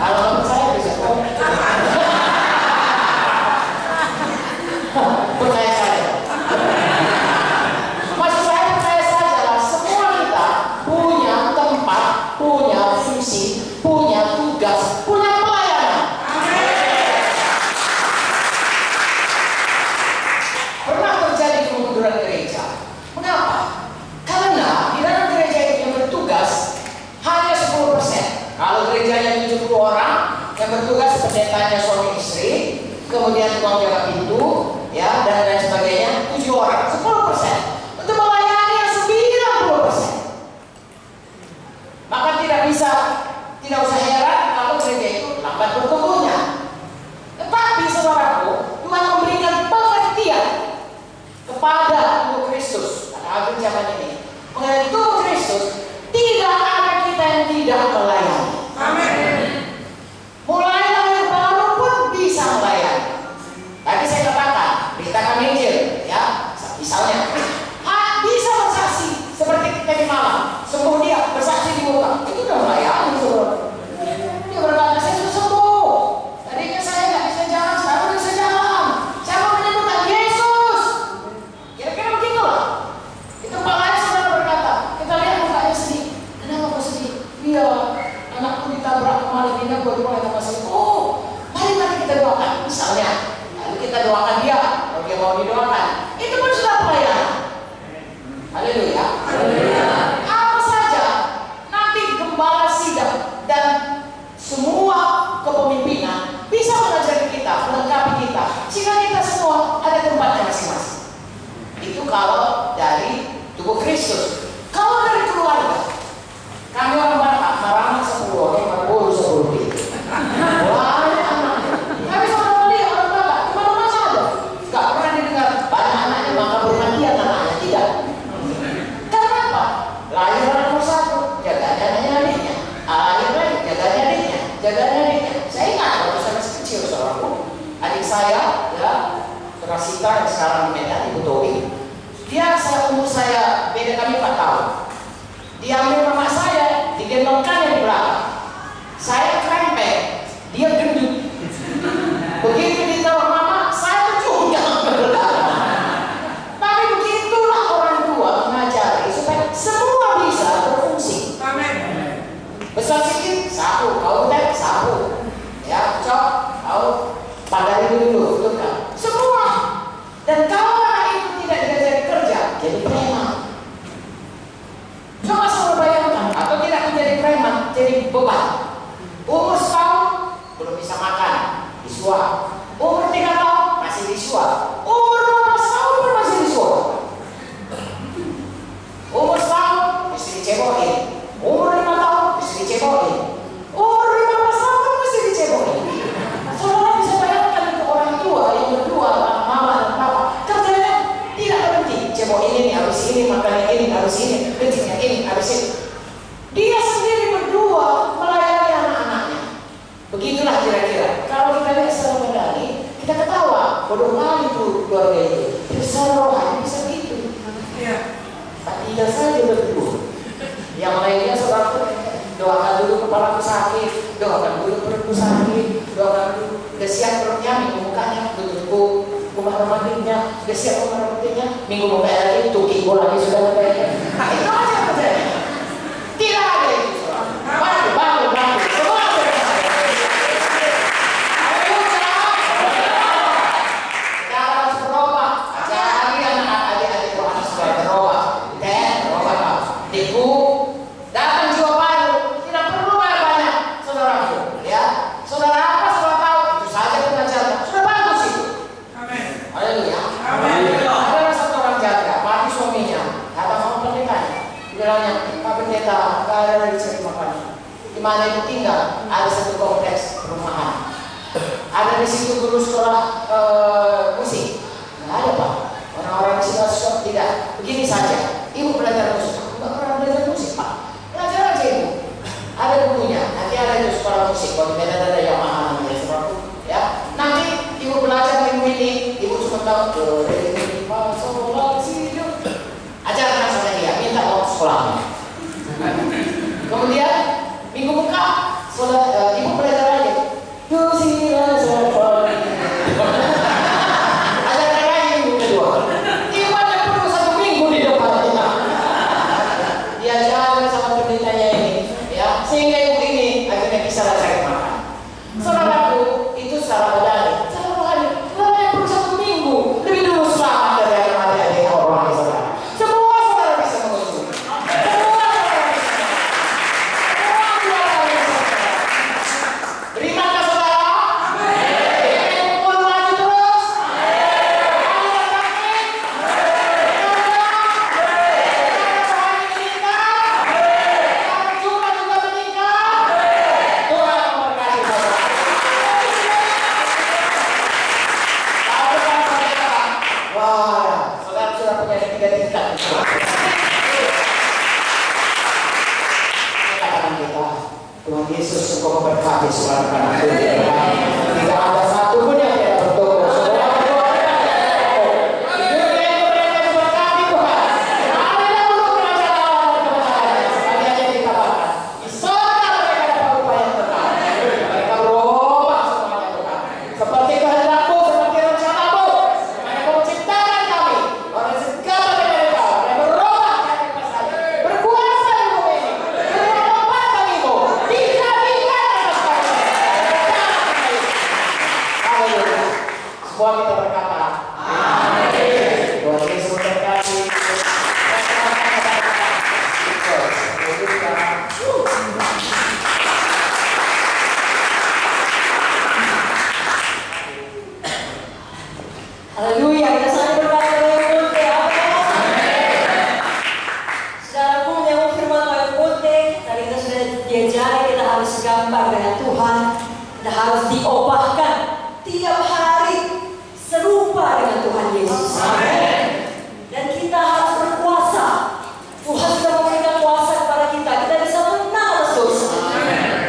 Kalau nggak percaya bisa tahu. Percaya saja. Maksud saya percaya saja lah, semua kita punya tempat, punya fungsi, punya tugas, punya pelayanan. Pernah terjadi kemunduran gereja. Mengapa? Karena di dalam gereja itu yang bertugas hanya 10%. Kalau gerejanya 70 orang, yang bertugas pendetanya suami istri, kemudian tukang jaga pintu, ya, dan lain sebagainya, 7 orang, 10%. Untuk melayani yang 90%. Maka tidak usah heran kalau gereja itu lambat bertumbuhnya. Tetapi saudaraku, Tuhan memberikan pengertian kepada tubuh Kristus pada akhir zaman ini. Mengenai tubuh Kristus, tidak ada kita yang tidak melayani. Amin. Mulai lahir baru pun bisa melayani. Tadi saya katakan, beritakan Injil, ya, misalnya, bisa bersaksi seperti kita di malam, sembuh dia, bersaksi di muka, itu udah melayani, saudara. Dia berkata, saya sudah sembuh. Tadinya saya nggak bisa jalan, sekarang udah bisa jalan. Saya mau menyebutkan Yesus. Kira-kira begitulah. Itu Pak lain saudara berkata, kita lihat mukanya sedih. Kenapa kok sedih? Iya, anakku ditabrak kemarin, ini gue mulai tambah sedih. Oh, mari kita doakan, misalnya. Kita doakan dia, kalau dia mau didoakan, itu pun sudah pelayanan. Haleluya. Apa saja nanti gembala sidang dan semua kepemimpinan bisa mengajari kita, melengkapi kita, sehingga kita semua ada tempatnya masing-masing. Itu kalau dari tubuh Kristus. Kalau dari keluarga, kami orang Batak marah 10 orang, baru 10 gitu. Wah, kami sama lihat orang Batak, kemana-mana saja. Gak pernah didengar banyak anaknya maka berhadiah anaknya, tidak. Karena apa? Lahir anak nomor 1, jaganya adiknya. Lahir lagi, jaganya adiknya, Saya ingat waktu saya masih kecil, saudaraku, adik saya, ya, Rasita yang sekarang di Medan, Ibu Towi. Umur saya beda kami 4 tahun. Diambil mama saya, digendongkannya di belakang. Saya krempek, dia gendut. Begitu ditaruh mama, saya juga berlari. Tapi begitulah orang tua mengajari supaya semua bisa berfungsi. Amin. Besar sedikit, sapu, kau tek, sapu. Ya, cok, kau pandai dulu, betul kan? Semua. Dan kalau anak itu tidak diajari kerja, jadi preman. Coba saya bayangkan, atau tidak menjadi preman, jadi beban. Umur 1 tahun belum bisa makan, disuap. Umur 3 tahun masih disuap. Umur 12 tahun pun masih disuap. Umur 1 tahun mesti dicebokin. Umur 5 tahun mesti dicebokin. Umur 15 tahun pun mesti dicebokin. Saudara bisa bayangkan itu orang tua yang berdua, mama dan papa, kerjanya tidak berhenti. Cebokin ini, harus ini, makan ini, harus ini, kencingnya ini, harus ini. Dia sendiri berdua melayani anak-anaknya. Begitulah kira-kira. Kalau kita lihat secara medali, kita ketawa. Bodoh kali itu keluarga itu. Besar rohani bisa begitu. Iya. Tapi tidak saja berdua. Yang lainnya saudara, doakan dulu kepalaku sakit, doakan dulu perutku sakit, doakan dulu udah siap perutnya, minggu mukanya, tutupku rumah romantiknya, udah siap rumah romantiknya, minggu mukanya lagi, tukiku lagi sudah baiknya. Nah, itu aja terjadi. Tidak ada itu. Bangun. Semua ada. Kita harus berubah. Cari anak-adik rohani supaya berubah. Berubah. Diku datang jiwa baru. Tidak perlu banyak, saudaraku. Ya, saudara apa saudara tahu? Itu saja pengajaran. Sudah bagus itu. Amin. Haleluya. Amin. Ada satu orang jaga, mati suaminya, kata sama pendetanya, bilangnya, Pak Pendeta, nggak ada lagi cari makan. Di mana itu tinggal? Ada satu kompleks perumahan. Ada di situ guru sekolah musik. Nggak ada Pak. Orang-orang di situ suka tidak. Begini saja. Ibu belajar musik. Aku nggak pernah belajar musik Pak. Belajar aja ibu. Ada bukunya. Nanti ada itu sekolah musik. Kalau di Medan ada yang mahal namanya seperti ya. Nanti ibu belajar minggu ini. Ibu cuma tahu do re mi fa 3 tingkat. Katakan kita, Tuhan Yesus engkau memberkati semua anak-anak Tuhan. Tidak ada satu pun yang tidak bertobat. Semua berdoa berkati Tuhan. Ada dulu kerajaan Allah dan kebenaran. Sekali aja dikatakan, di sorga mereka dapat upah yang tetap. Mereka berubah semuanya Tuhan. Seperti kehendak-Mu, seperti rencana-Mu. Karena Kau menciptakan kami. Oleh segala mereka yang berubah dari masa berkuasa di bumi ini. Berubah kami-Mu. Tingkat-tingkat atas kami. Haleluya. Semua kita berkata, amin. Tuhan Yesus memberkati. Haleluya, kita saling berkata oleh Kunte, amin. Saudaraku yang firman oleh Kunte, tadi kita sudah diajari kita harus segambar dengan Tuhan, kita harus diubahkan tiap hari serupa dengan Tuhan Yesus. Amin. Dan kita harus berkuasa. Tuhan sudah memberikan kuasa kepada kita. Kita bisa menang atas dosa.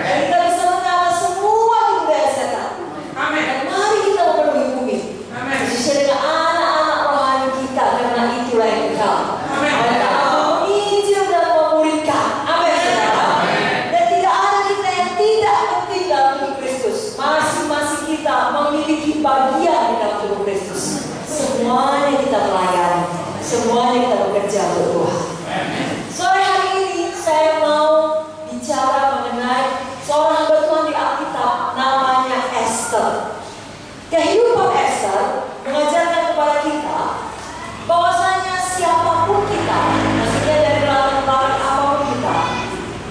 Dan kita bisa menang atas semua tipu daya setan. Amin. Dan mari kita memenuhi bumi. Amin. Khususnya dengan anak-anak rohani kita, karena itulah yang kekal. Amin. Mereka akan menginjil dan memulihkan. Amin. Dan tidak ada kita yang tidak penting dalam tubuh Kristus. Masing-masing kita memiliki bagian di dalam tubuh Kristus. Semuanya kita melayani, semuanya kita bekerja untuk Tuhan. Sore hari ini saya mau bicara mengenai seorang hamba Tuhan di Alkitab namanya Esther. Kehidupan Esther mengajarkan kepada kita bahwasanya siapapun kita, maksudnya dari latar belakang apapun kita,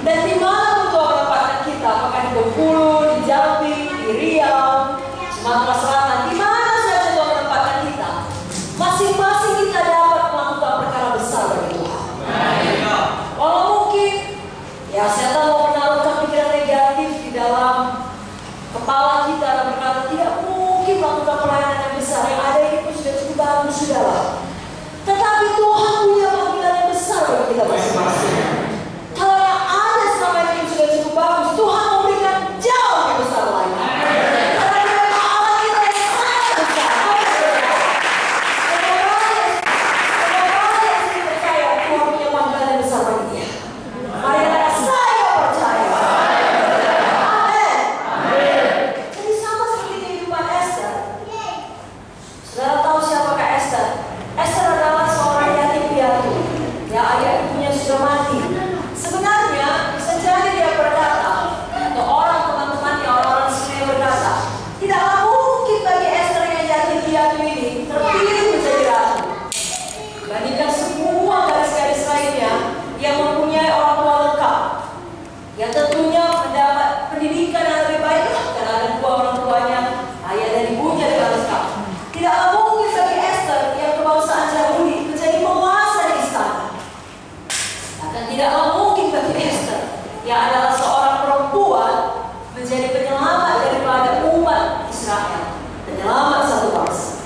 dan di mana Tuhan menempatkan kita, apakah di Bengkulu, di Jambi, di Riau, Sumatera Selatan, di mana saja Tuhan menempatkan kita, masing-masing kita dapat melakukan perkara besar bagi Tuhan. Walau mungkin ya setan mau menaruhkan pikiran negatif di dalam kepala kita dan berkata tidak mungkin melakukan pelayanan yang besar, yang ada ini pun sudah cukup bagus sudahlah. Tetapi Tuhan punya panggilan yang besar bagi kita masing-masing. Kalau yang ada selama ini sudah cukup bagus, Tuhan memberikan jauh lebih besar lagi. Karena dia memang Allah kita yang sangat besar. Semoga yang sering percaya Tuhan punya panggilan yang besar bagi dia. Mari kata saya percaya. Amin. Jadi sama seperti kehidupan Esther. Saudara tahu siapakah Esther? Esther adalah seorang yatim piatu. Ya, ayah ibunya sudah mati. Sebenarnya bisa jadi dia berkata, atau orang teman-temannya, orang-orang sini berkata, tidaklah mungkin bagi Esther yang yatim piatu ini terpilih menjadi ratu. Bandingkan semua gadis-gadis lainnya yang mempunyai orang tua lengkap, yang tentunya mendapat pendidikan yang lebih baik karena ada dua orang tuanya, ayah dan ibunya dengan lengkap. Tidaklah mungkin bagi Esther yang kebangsaan Yahudi menjadi penguasa di istana. Dan tidaklah mungkin bagi Esther yang adalah seorang perempuan menjadi penyelamat daripada umat Israel, penyelamat satu bangsa.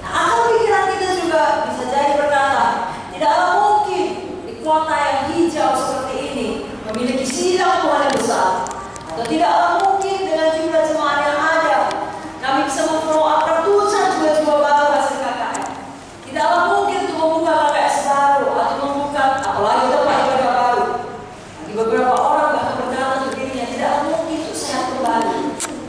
Nah, akal pikiran kita juga bisa jadi berkata, tidaklah mungkin di kota yang hijau seperti ini memiliki sidang Tuhan yang besar, atau tidaklah mungkin dengan jumlah jemaat yang ada kami bisa memfollow up ratusan jiwa-jiwa baru hasil KKR. Tidaklah mungkin untuk membuka KKS baru atau membuka apalagi tempat ibadah baru. Bagi beberapa orang bahkan berkata untuk dirinya, tidaklah mungkin untuk sehat kembali.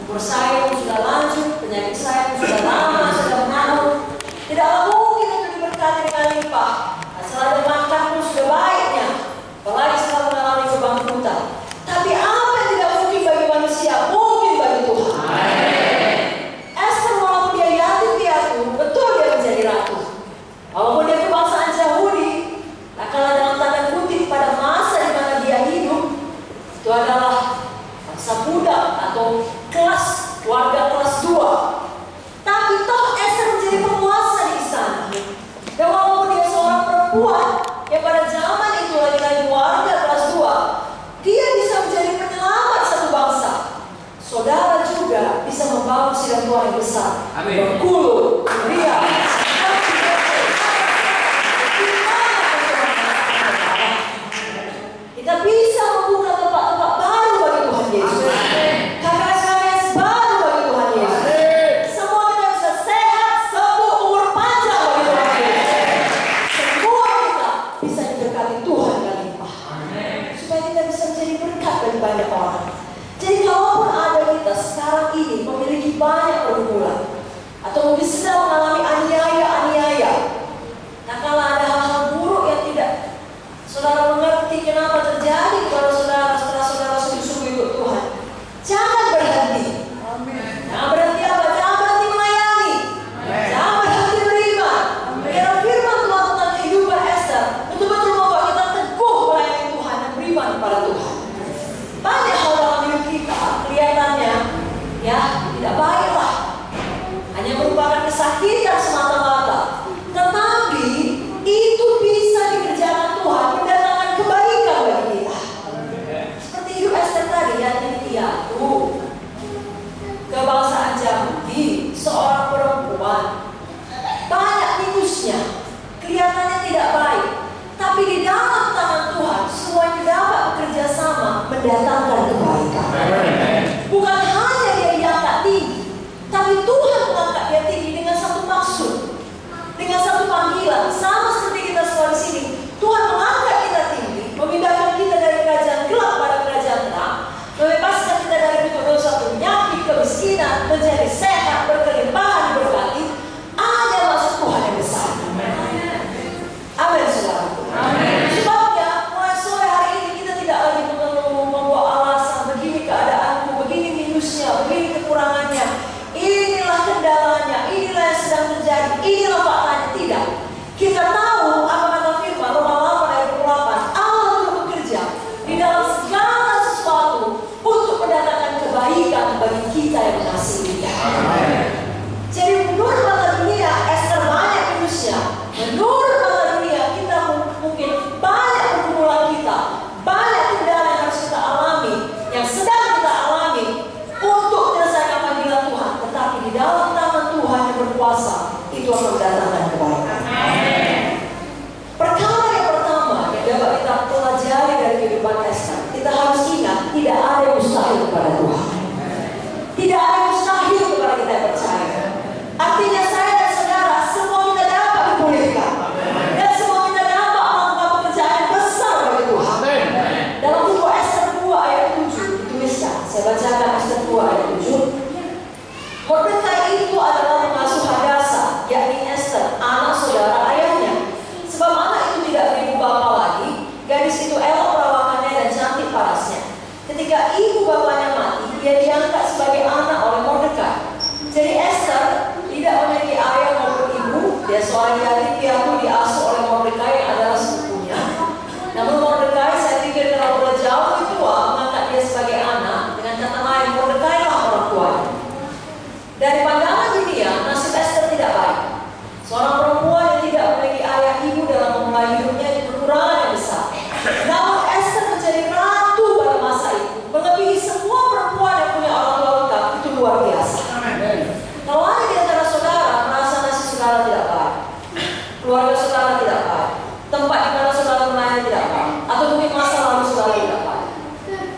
Umur saya pun sudah lanjut, penyakit saya pun sudah lama, sudah menahun. Tidaklah mungkin untuk diberkati dengan limpah. Asal ada makan pun sudah baiknya, apalagi setelah mengalami kebangkrutan. Tapi apa yang tidak mungkin bagi manusia, mungkin bagi Tuhan. Esther walaupun dia yatim piatu, betul dia menjadi ratu. Walaupun dia kebangsaan Yahudi, nah kalau dalam tanda kutip pada masa di mana dia hidup, itu adalah bangsa budak atau kelas warga kelas 2. Tapi toh Esther menjadi penguasa di istana. Dan walaupun dia seorang perempuan yang pada zaman itu lagi-lagi warga kelas 2, dia bisa menjadi penyelamat satu bangsa. Saudara juga bisa membangun sidang Tuhan yang besar. Amin. Bengkulu, Riau, sekarang ini memiliki banyak pergumulan, atau mungkin sedang mengalami aniaya. Nah, kalau ada hal-hal buruk yang tidak saudara mengerti kenapa terjadi kepada saudara setelah saudara sungguh-sungguh ikut Tuhan, jangan berhenti. Jangan berhenti apa? Jangan berhenti melayani. Jangan berhenti beriman. Biar firman Tuhan tentang kehidupan Esther betul-betul membuat kita teguh melayani Tuhan dan beriman kepada Tuhan. Banyak hal dalam hidup kita kelihatannya ya tidak baiklah, hanya merupakan kesakitan semata-mata, tetapi itu bisa dikerjakan Tuhan mendatangkan kebaikan bagi kita. Seperti hidup Esther tadi, yatim piatu, kebangsaan Yahudi, seorang perempuan, banyak minusnya, kelihatannya tidak baik, tapi di dalam tangan Tuhan semuanya dapat bekerja sama mendatangkan kebaikan. Bukan hanya dia diangkat tinggi, tapi Tuhan mengangkat dia tinggi dengan satu maksud, dengan satu panggilan. Sama seperti kita semua di sini, Tuhan mengangkat kita tinggi, memindahkan kita dari kerajaan gelap pada kerajaan terang, membebaskan kita dari bentuk dosa, penyakit, kemiskinan, menjadi sehat, berkelimpahan, diberkati. Ada maksud Tuhan yang besar. Amin, saudara. Sebabnya mulai sore hari ini kita tidak lagi mengeluh, membuat alasan, begini keadaanku, begini minusnya, begini kekurangannya, inilah kendalanya, inilah yang sedang terjadi, inilah faktanya. Tidak. Kita tahu apa kata firman Roma 8 ayat 28, Allah turut bekerja di dalam segala sesuatu untuk mendatangkan kebaikan bagi kita yang mengasihi Dia. Jadi menurut mata dunia Esther banyak minusnya, menurut mata dunia kita mungkin banyak pergumulan kita, banyak kendala yang harus kita alami, yang sedang kita alami untuk menyelesaikan panggilan Tuhan. Tetapi di dalam tangan Tuhan yang berkuasa, itu akan mendatangkan kebaikan. Perkara yang pertama yang dapat kita pelajari dari kehidupan Esther, kita harus ingat tidak ada yang mustahil kepada Tuhan. Tidak ada yang mustahil kepada kita yang percaya. Artinya saya dan saudara semua kita dapat dipulihkan, dan semua kita dapat melakukan pekerjaan yang besar bagi Tuhan. Dalam buku Esther 2 ayat 7 dituliskan, saya bacakan Esther 2 ayat 7. Mordekai itu adalah pengasuh Hadasa, yakni Esther, anak saudara ayahnya. Sebab anak itu tidak beribu bapa lagi, gadis itu elok perawakannya dan cantik parasnya. Ketika ibu bapaknya mati, dia diangkat sebagai anak oleh Mordekai. Jadi Esther tidak memiliki ayah maupun ibu, dia seorang yatim piatu diasuh oleh Mordekai yang adalah sepupunya. Namun Mordekai, saya pikir kalau sudah jauh lebih tua, mengangkat dia sebagai anak. Dengan kata lain, Mordekai lah orang tuanya. Dari pandangan dunia, nasib Esther tidak baik. Seorang perempuan yang tidak memiliki ayah ibu dalam memulai hidupnya itu kekurangan yang besar. Namun Esther menjadi ratu pada masa itu, melebihi semua perempuan yang punya orang tua lengkap. Itu luar biasa. Kalau ada di antara saudara merasa nasib saudara tidak baik, keluarga saudara tidak baik, tempat di mana saudara melayani tidak baik, atau mungkin masa lalu saudara tidak baik,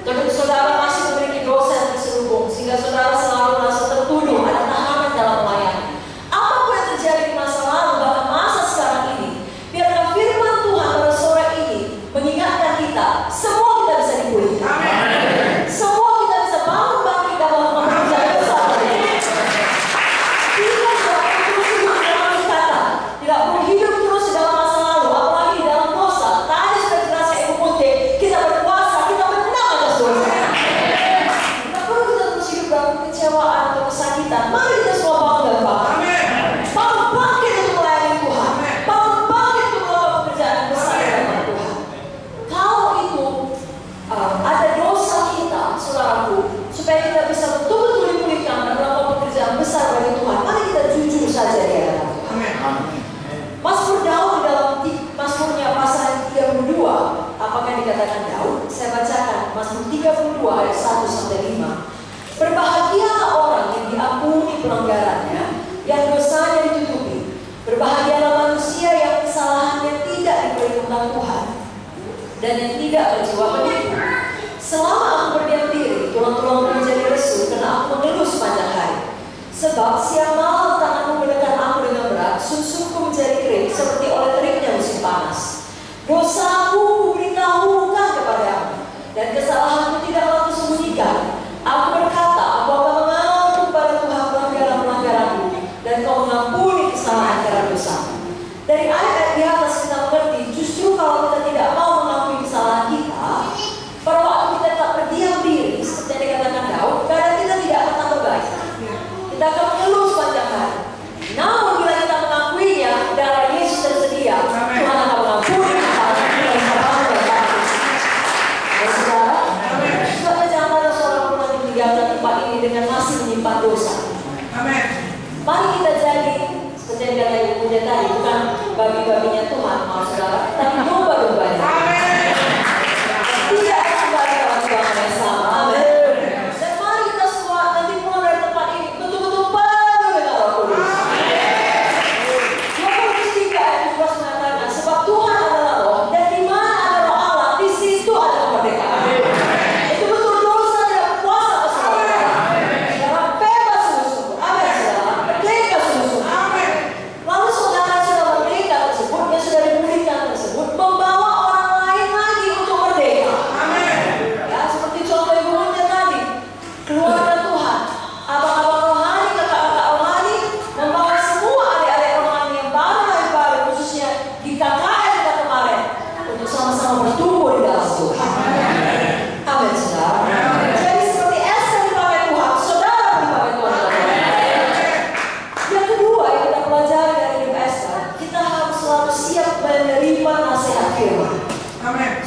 tapi saudara masih memiliki dosa yang terselubung sehingga saudara selalu merasa tertuduh, ada tahanan dalam melayani. Apapun yang terjadi di masa lalu, bahkan masa sekarang ini, biarkan firman Tuhan pada sore ini mengingatkan kita, semua kita bisa dipulihkan. Semua kita bisa bangun bangkit dan melakukan pekerjaan besar. Tidak perlu hidup terus dalam masa lalu, apalagi dalam dosa. Tadi sudah jelas Ibu Munte, kita berkuasa, kita menang atas dosa. Tidak perlu kita terus hidup dalam kekecewaan atau kesakitan. Mari kita semua bangun dan bangun. Bangun bangkit untuk melayani Tuhan. Bangun bangkit untuk melakukan pekerjaan besar dalam Tuhan. Kalau itu ada dosa kita, saudaraku, supaya kita bisa betul-betul dipulihkan dan melakukan pekerjaan besar bagi Tuhan, mari kita jujur saja di hadapan Tuhan. Mazmur Daud dalam Mazmurnya pasal 32, apakah yang dikatakan Daud? Saya bacakan Mazmur 32 ayat 1 sampai 5. Berbahagialah orang yang diampuni pelanggarannya, yang dosanya ditutupi. Berbahagialah manusia yang kesalahannya tidak diperhitungkan Tuhan, dan yang tidak berjiwa menipu. Selama aku berdiam diri, tulang-tulangku menjadi lesu karena aku mengeluh sepanjang hari. Sebab siang malam tanganmu menekan aku dengan berat, susungku menjadi kering seperti oleh teriknya musim panas. Dosaku kuberitahukan kepadamu, dan kesalahanku tidaklah kusembunyikan. Aku berkata, aku akan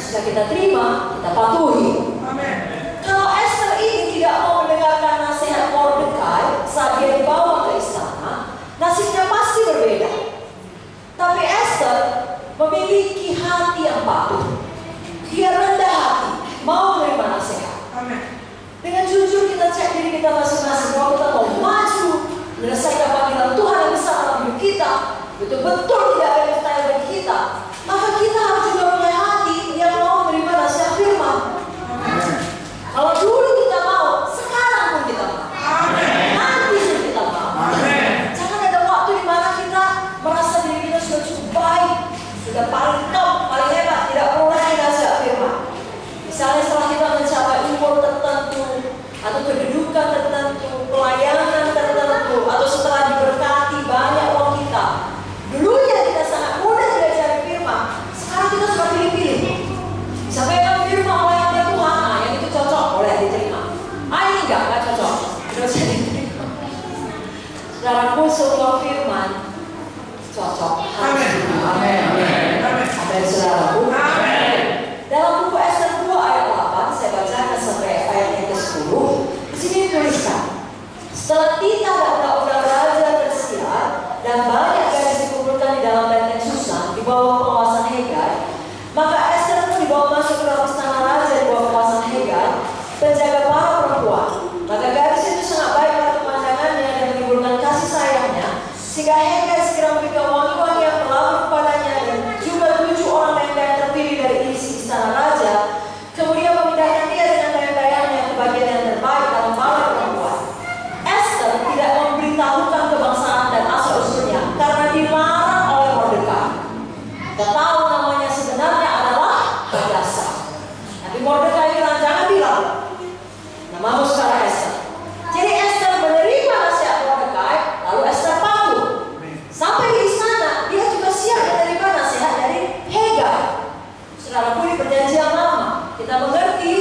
Jika kita terima, kita patuhi. Amin. Kalau Esther ini tidak mau mendengarkan nasihat Mordekai saat dia dibawa ke istana, nasibnya pasti berbeda. Tapi Esther memiliki hati yang patuh. Dia rendah hati, mau menerima nasihat. Amin. Dengan jujur kita cek diri kita masing-masing, bahwa kita mau maju menyelesaikan panggilan Tuhan yang besar dalam hidup kita, betul-betul tidak ada yang style bagi kita, maka kita harus juga punya hati yang mau menerima nasihat firman. Kalau dulu kita mau, sekarang pun kita mau. Nanti pun kita mau. Jangan ada waktu di mana kita merasa diri kita sudah cukup baik, sudah paling top, paling hebat, tidak perlu lagi nasihat firman. Misalnya setelah kita mencapai umur tertentu, atau kedudukan tertentu, pelayanan tertentu, atau setelah diberkati banyak uang kita. Dulunya kita sangat mudah diajari firman, sekarang kita suka pilih-pilih. Sampaikan firman oleh yang Tuhan, yang itu cocok, boleh diterima. Ini enggak cocok, terus diterima. Saudaraku, semua firman cocok. Amin. Amin. Amin, saudaraku. Dalam buku Esther 2 ayat 8, saya bacakan sampai ayat yang ke-10. Di sini dituliskan, setelah titah dan undang-undang raja tersiar dan banyak gadis dikumpulkan di dalam benteng Susan di bawah penguasaan Hegai, maka Esther pun dibawa masuk ke dalam istana raja di bawah penguasaan Hegai, penjaga para perempuan. Maka gadis itu sangat baik pada pemandangannya dan menimbulkan kasih sayangnya, sehingga Hegai segera memberikan wangi-wangi yang melabur kepadanya dan juga 7 orang dayang terpilih dari isi istana raja, kemudian memindahkan dia dengan dayang-dayangnya ke bagian yang terbaik dalam para perempuan. Esther tidak memberitahukan kebangsaan dan asal-usulnya karena dilarang oleh Mordekai. Kita tahu namanya sebenarnya adalah Hadasa. Tapi Mordekai bilang, jangan bilang namamu sekarang Esther. Jadi Esther menerima nasihat Mordekai, lalu Esther patuh. Sampai di istana, dia juga siap menerima nasihat dari Hegai. Saudaraku, di perjanjian lama, kita mengerti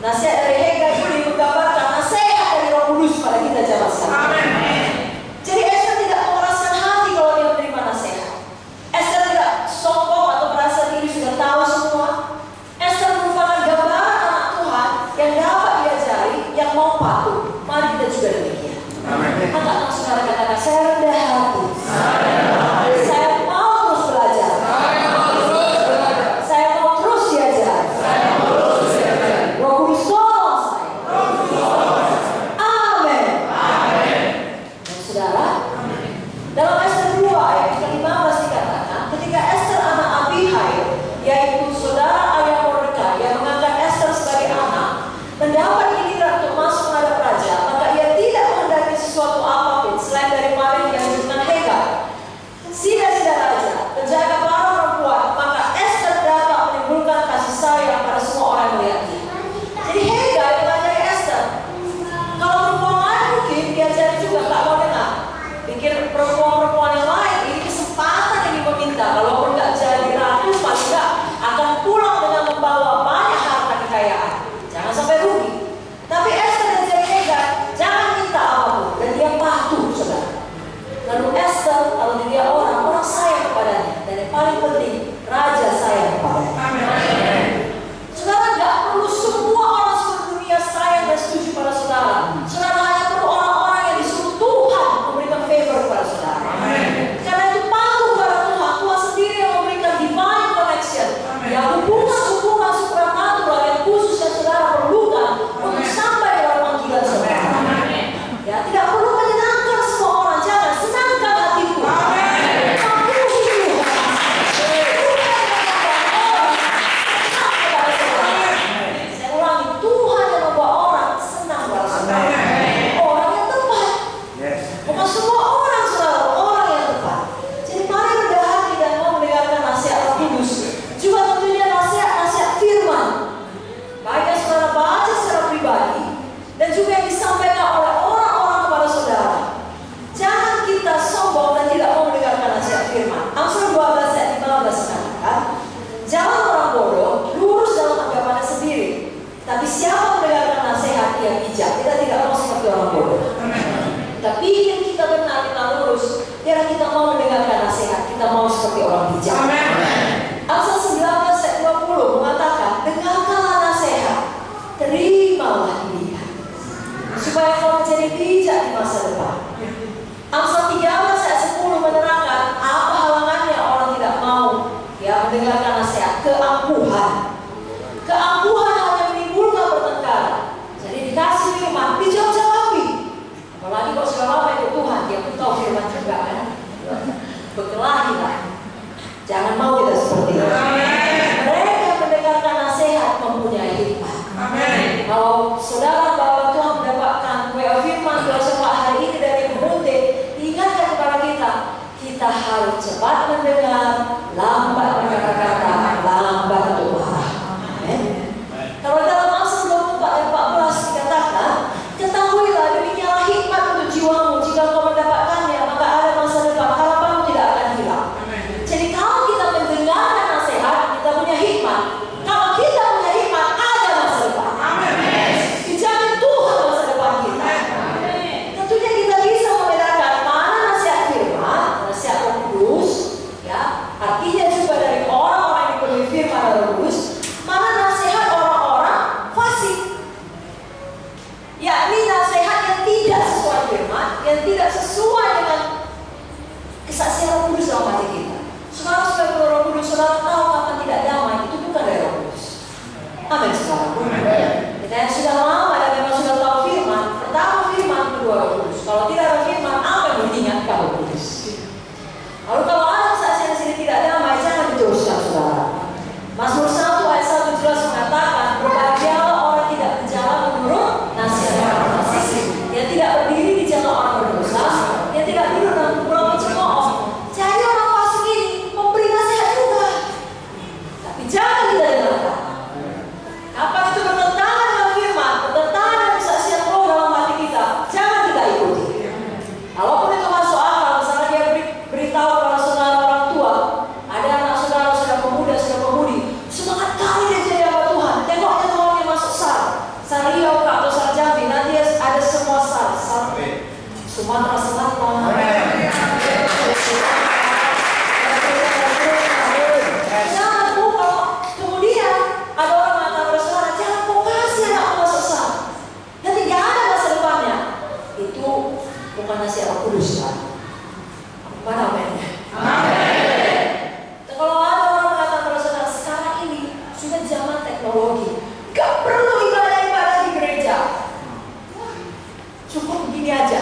nasihat dari Hegai ini menggambarkan nasihat dari Roh Kudus pada kita zaman sekarang. Jadi Esther tidak mengeraskan hati kalau dia menerima nasihat. Esther tidak sombong atau merasa diri sudah tahu semua. Esther merupakan gambaran anak Tuhan yang dapat diajari, yang mau patuh. Mari kita juga demikian. Angkat saudara, katakan, saya rendah hati. Saya mau terus belajar. Saya mau terus diajar. Roh Kudus tolong saya. Amin. Dan saudara, dalam Esther 2 ayat ke-15 dikatakan, ketika Esther anak Abihail, yaitu saudara ayah Mordekai yang mengangkat Esther sebagai anak, mendapat giliran untuk masuk menghadap raja, maka ia tidak menghendaki sesuatu apapun selain daripada yang disebutkan Hegai, sida-sida raja, penjaga para perempuan, maka Esther dapat menimbulkan kasih sayang pada semua orang yang melihatnya. Jadi Hegai mengajari Esther. Kalau perempuan lain mungkin diajari juga, tak mau dengar. Pikir perempuan-perempuan yang lain ini kesempatan yang meminta, walaupun nggak jadi ratu, paling nggak akan pulang dengan membawa banyak harta kekayaan. Jangan sampai rugi. Tapi Esther diajari Hegai, jangan minta apapun, dan dia patuh, saudara. Lalu Esther, kalau dia orang sayang kepadanya, dan yang paling penting, raja sayang kepadanya. Saudara, nggak perlu semua orang seluruh dunia sayang dan setuju pada saudara. Saudara hanya perlu orang-orang yang disuruh Tuhan memberikan favor kepada saudara. Karena itu patuh kepada Tuhan, Tuhan sendiri yang memberikan divine connection, yang hubungan-hubungan supernatural yang khusus yang saudara perlukan untuk sampai dalam panggilan saudara. Ya, tidak perlu menyenangkan semua orang, jangan senangkan hatiku. Saya ulangi, Tuhan yang membuat orang senang pada saudara. Orang yang tepat. Bukan semua orang, saudara, orang yang tepat. Jadi mari rendah hati dan mau mendengarkan nasihat Roh Kudus. Juga tentunya nasihat firman. Baik yang saudara baca secara pribadi dan juga yang disampaikan oleh orang-orang kepada saudara. Jangan kita sombong dan tidak mau mendengarkan nasihat firman. Amsal 12 ayat 15 mengatakan, jangan orang bodoh lurus dalam anggapannya sendiri, tapi siapa mendengarkan nasihat yang bijak. Kita tidak mau seperti orang bodoh. Tapi ingin kita benar, kita lurus, biar kita mau mendengarkan nasihat, kita mau seperti orang bijak. Amsal 19 ayat 20 mengatakan, kelahiran. Jangan mau kita seperti itu. Mereka yang mendengarkan nasihat mempunyai hikmat. Kalau saudara bahwa Tuhan mendapatkan WA firman Tuhan hari ini dari Munte, ingatkan kepada kita harus cepat mendengar, lambat berkata-kata, lambat untuk marah. Amen. Kalau dalam Amsal 24 ayat 14 dikatakan, ketahuilah demikianlah hikmat untuk jiwamu, jika kau mendapatkannya maka ada masa depan, harapanmu tidak akan hilang. Jadi kalau kita mendengarkan nasihat, kita punya hikmat. Kalau kita punya hikmat, ada masa depan. Dijamin Tuhan masa depan kita. Tentunya kita bisa membedakan mana nasihat firman, nasihat Roh Kudus, ya, artinya juga dari orang-orang yang dipenuhi firman Roh Kudus, mana nasihat orang-orang fasik, yakni nasihat yang tidak sesuai firman, yang tidak sesuai dengan kesaksian Roh Kudus dalam hati kita. Saudara sebagai Roh Kudus, saudara tahu kapan tidak damai, itu bukan dari Roh Kudus. Amin, saudara. Kita yang sudah lama dan memang sudah tahu firman, pertama firman, kedua Roh Kudus. Kalau tidak ada firman, apa yang diingatkan Roh Kudus? Lalu kalau ada kesaksian di sini tidak damai, jangan diteruskan, saudara. Mazmur 1 ayat 1 jelas mengatakan, berbahagialah orang tidak berjalan menurut nasihat orang fasik, yang tidak berdiri di jalan orang berdosa, yang tidak duduk dalam kumpulan pencemooh. Jadi orang fasik ini memberi nasihat juga, tapi jangan kita dengarkan. Kapan itu bertentangan dengan firman, bertentangan dengan kesaksian Roh dalam hati kita, jangan kita ikuti. Kalaupun itu masuk akal, misalnya dia beritahu kepada saudara orang tua, ada anak saudara sudah pemuda, sudah pemudi, semangat kali dia jadi hamba Tuhan. Tengoknya Tuhan yang masuk sar Riau atau sar Jambi, nanti ada semua sar Sumatera Selatan. Jangan lupa, kemudian ada orang mengatakan kepada saudara, jangan kau kasih anakku masuk sar, nanti gak ada masa depannya. Itu bukan nasihat Roh Kudus, kan? Mana amin? Kalau ada orang mengatakan kepada saudara, sekarang ini sudah zaman teknologi, gak perlu ibadah-ibadah di gereja, cukup begini aja.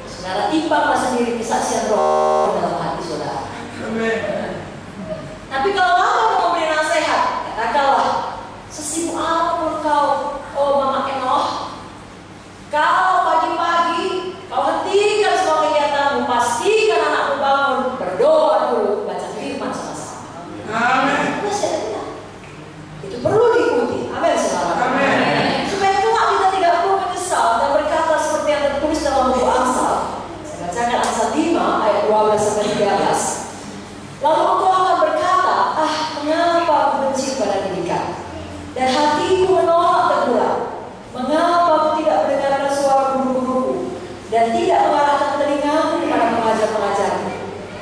Saudara timbanglah sendiri kesaksian Roh dalam hati saudara. Tapi kalau Allah memberi nasihat, katakanlah, sesibuk apapun kau, oh Mama Enoh, kalau pagi-pagi kau hentikan semua kegiatanmu, pastikan anakmu bangun, berdoa dulu, baca firman sama-sama. Amin. Nasihatnya itu perlu diikuti. Amin, saudara. Supaya kelak kita tidak perlu menyesal dan berkata seperti yang tertulis dalam buku Amsal. Saya bacakan Amsal 5 ayat 12 sampai 13. Lalu engkau akan berkata, mengapa aku benci pada didikan, dan hatiku menolak teguran? Mengapa aku tidak mendengarkan suara guru-guruku, dan tidak mengarahkan telingaku kepada pengajar-pengajarku?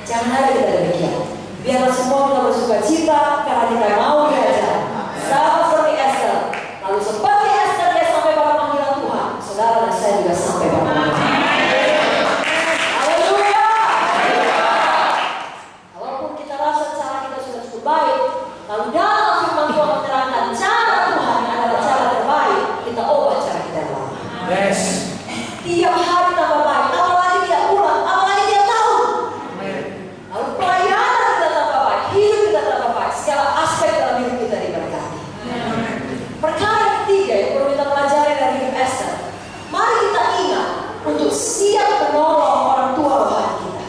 Jangan ada kita demikian. Biarlah semua kita bersuka cita karena kita mau diajar. Sama seperti Esther. Lalu seperti Esther dia sampai pada panggilan Tuhan, saudara dan saya juga sampai pada panggilan Tuhan. Haleluya. Walaupun kita rasa cara kita sudah cukup baik, lalu dalam firman Tuhan menerangkan cara Tuhan yang adalah cara terbaik, kita ubah cara kita yang lama. Tiap hari tambah baik, apalagi dia ulang, apalagi dia tahu. Lalu pelayanan kita tambah baik, hidup kita tambah baik, segala aspek dalam hidup kita diberkati. Perkara yang ketiga yang perlu kita pelajari dari hidup Esther, mari kita ingat untuk siap menolong orang tua rohani kita.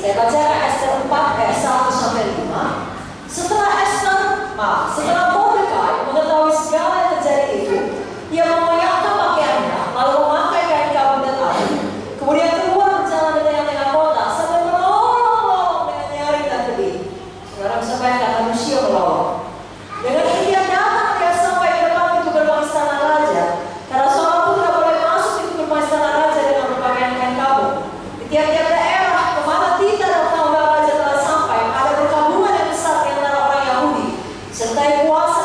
Saya bacakan Esther 4 ayat 1 sampai 5. Setelah Mordekai mengetahui segala yang terjadi itu, ia mengoyakkan pakaiannya, lalu memakai kain kabut dan abu, kemudian keluar berjalan di tengah-tengah kota sambil melolong dengan nyaring dan pedih. Saudara bisa bayangkan manusia melolong. Dengan demikian datang dia sampai ke depan pintu gerbang istana raja, karena seorang pun tidak boleh masuk pintu gerbang istana raja dengan berpakaian kain kabut. Di tiap-tiap daerah kemana Tita dan tahulah raja telah sampai, ada perkampungan yang besar di antara orang Yahudi, serta kuasa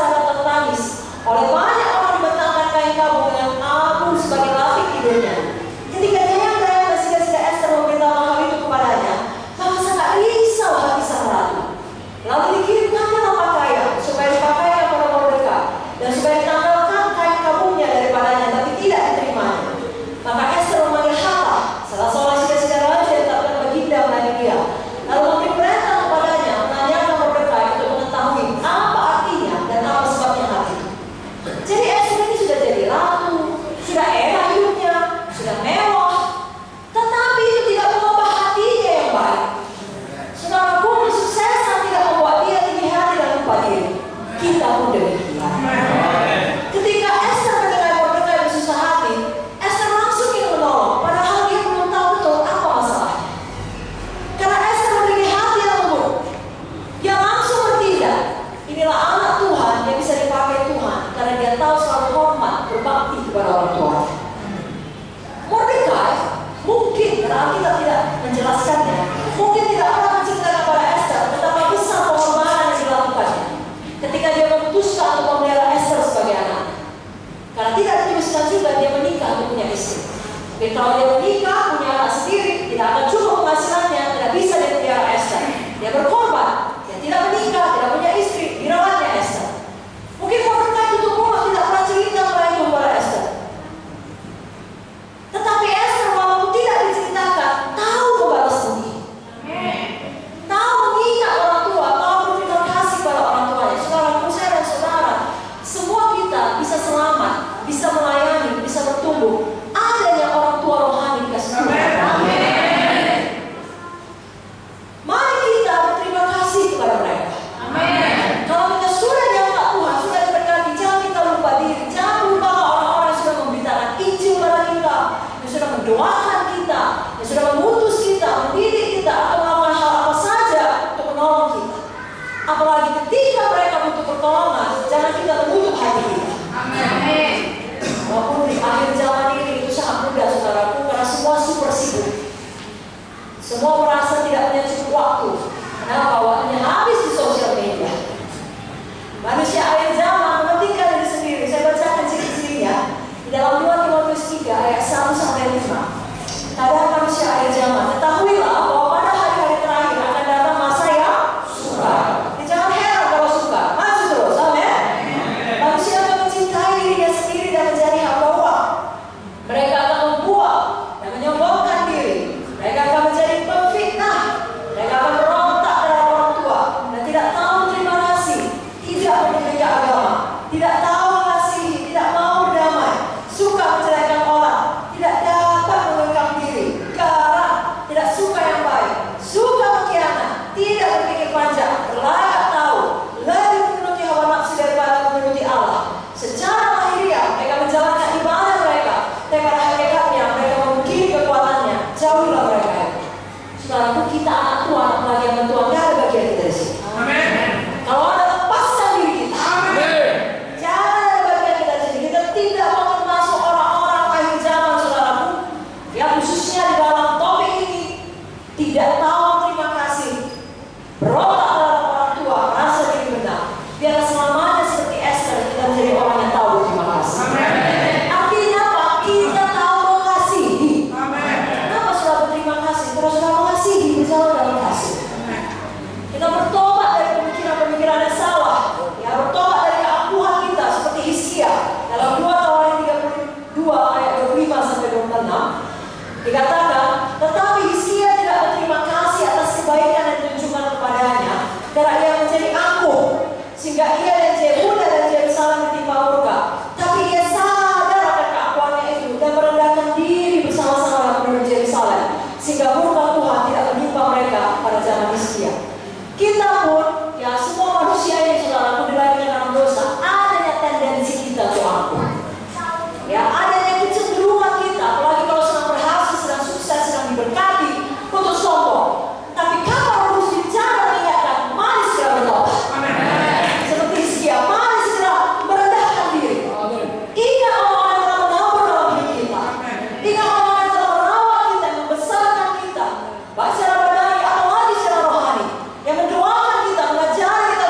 kalau dia menikah, punya anak sendiri, tidak akan cukup penghasilannya, tidak bisa dia pelihara Esther. Dia berkorban, dia tidak menikah, tidak punya istri, dirawatnya Esther. Mungkin Mordekai tutup mulut, tidak pernah cerita mengenai itu kepada Esther. Tetapi Esther walaupun tidak diceritakan, tahu membalas budi. Tahu mengingat orang tua, tahu berterima kasih pada orang tuanya. Saudara, saya dan saudara, semua kita bisa selamat, bisa melayani, bisa bertumbuh. Adanya orang tua rohani dikasih Tuhan. Mari kita berterima kasih kepada mereka. Kalau kita sudah diangkat Tuhan, sudah diberkati, jangan kita lupa diri. Jangan lupa orang-orang yang sudah memberitakan Injil pada kita, yang sudah mendoakan kita, yang sudah mengutus kita, mendidik kita, atau melakukan hal apa saja untuk menolong kita. Apalagi ketika mereka butuh pertolongan, jangan kita menutup hati kita. Walaupun di akhir zaman ini itu sangat mudah, saudaraku, karena semua super sibuk. Semua merasa tidak punya cukup waktu. Kenapa? Waktunya habis di sosial media. Manusia akhir zaman mementingkan diri sendiri. Saya bacakan ciri-cirinya di dalam 2 Timotius 3 ayat 1-5. Keadaan manusia akhir zaman. Ketahuilah bahwa pada hari-hari terakhir akan datang masa yang sukar. Jangan heran kalau sukar. Maju terus, amin. Manusia akan mencintai dirinya sendiri dan menjadi hamba uang. Mereka akan membuang dan menyombongkan diri. Mereka akan menjadi pemfitnah. Mereka akan berontak terhadap orang tua dan tidak tahu terima kasih, tidak memiliki agama, tidak tahu mengasihi, tidak mau berdamai, suka menceraikan orang, tidak dapat mengekang diri, garang, tidak suka yang baik, suka mengkhianat, tidak berpikir panjang, berlayak tahu, lebih menuruti hawa nafsu daripada menuruti Allah. Secara lahiriah mereka menjalankan ibadah mereka, tapi pada hakikatnya mereka memungkiri kekuatannya. Jauhilah mereka. Saudaraku, kita anak Tuhan, apalagi yang Tuhan, tidak ada bagian kita di sini. Kalau ada lepaskan diri kita. Jangan ada bagian kita di sini. Kita tidak mau termasuk orang-orang akhir zaman, saudaraku, yang khususnya di dalam topik ini tidak tahu terima kasih, berontak terhadap orang tua, merasa diri benar. Biarlah selamanya seperti Esther, kita menjadi orang yang tahu terima kasih. Artinya apa? Kita tahu mengasihi. Kenapa sudah berterima kasih? Terus sudah mengasihi, berjalan dalam kasih. Kita bertobat dari pemikiran-pemikiran yang salah. Ya, bertobat dari keangkuhan kita seperti Hizkia. Dalam 2 Tawarikh 32 ayat 25-26 dikatakan, tetapi Hizkia tidak berterima kasih atas kebaikan yang ditunjukkan kepadanya, karena ia menjadi angkuh, sehingga ia dan Yehuda dan Yerusalem ditimpa murka. Tapi ia sadar akan keangkuhannya itu dan merendahkan diri bersama-sama dengan penduduk Yerusalem, sehingga murka Tuhan tidak menimpa mereka pada zaman Hizkia. Kita pun, ya semua manusia ini, saudaraku, dilahirkan dalam dosa. Adanya tendensi kita untuk angkuh. Ya, adanya kecenderungan kita, apalagi kalau sedang berhasil, sedang sukses, sedang diberkati, untuk sombong. Tapi kapan harus bicara mengingatkan, mari segera bertobat. Seperti Hizkia, mari segera merendahkan diri. Ingat orang-orang yang telah menabur dalam hidup kita. Ingat orang-orang yang telah merawat kita, yang membesarkan kita, baik secara badani atau lagi secara rohani, yang mendoakan kita, mengajari kita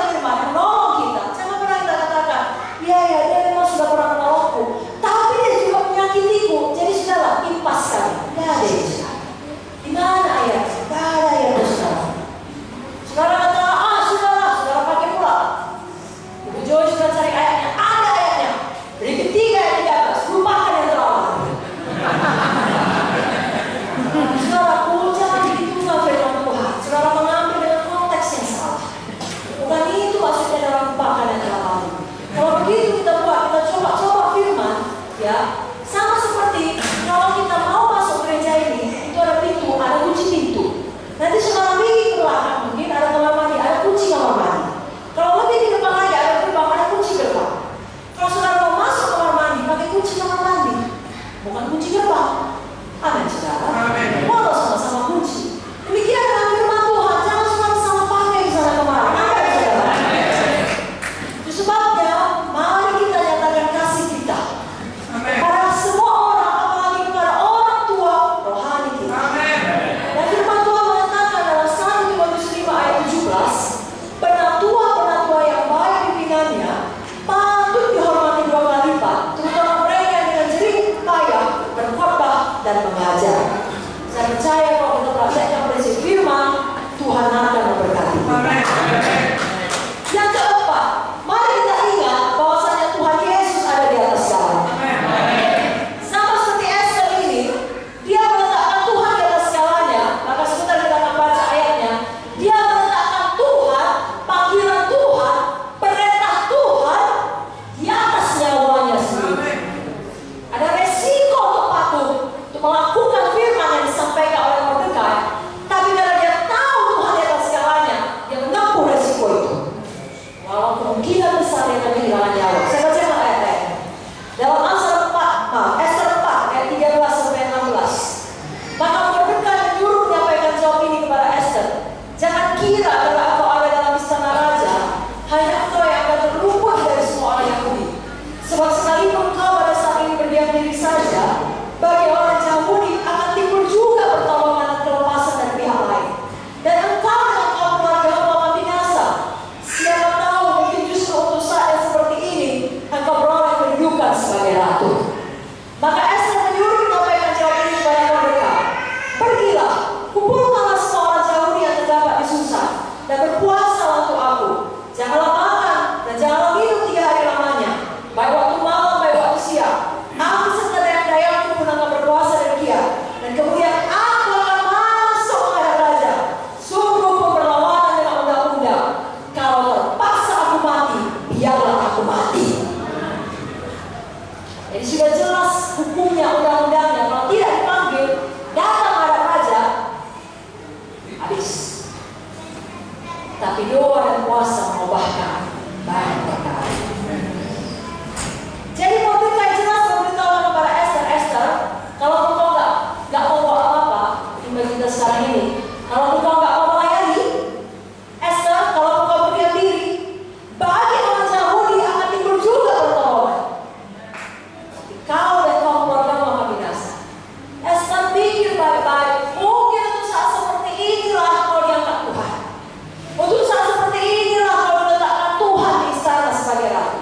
tapi doa dan puasa mengubahkan banyak perkara. Jadi Mordekai jelas memberitahukan kepada Esther, kalau engkau nggak mau buat apa-apa, bagi kita sekarang ini, kalau engkau nggak mau melayani, Esther, kalau engkau berdiam diri, bagi orang Yahudi akan timbul juga pertolongan. Tapi kau dan kaum keluargamu akan binasa. Esther pikir baik-baik, mungkin untuk saat seperti inilah kau diangkat Tuhan. Untuk saat seperti inilah kau diletakkan Tuhan di istana sebagai ratu.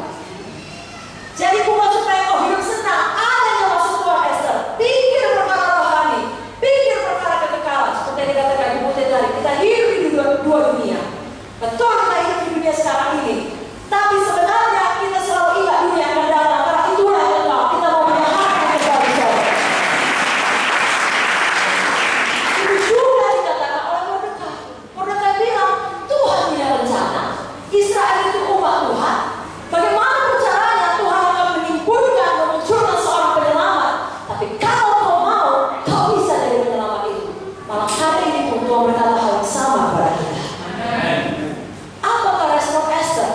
Jadi bukan supaya kau hidup senang, adanya maksud Tuhan Esther. Pikir perkara rohani, pikir perkara kekekalan. Seperti yang dikatakan Ibu Putri tadi, kita hidup di dua dunia. Betul kita hidup di dunia sekarang ini, tapi sebenarnya kita selalu ingat dunia yang akan datang. Karena itulah yang kita mau melihat yang kembali jauh. Itu juga dikatakan oleh Mordekai. Mordekai bilang, Tuhan punya rencana. Israel itu umat Tuhan. Bagaimana caranya Tuhan akan memunculkan seorang penyelamat. Tapi kalau kau mau, kau bisa jadi penyelamat itu. Malam hari ini pun Tuhan berkata hal yang sama kepada kita. Apakah respon Esther?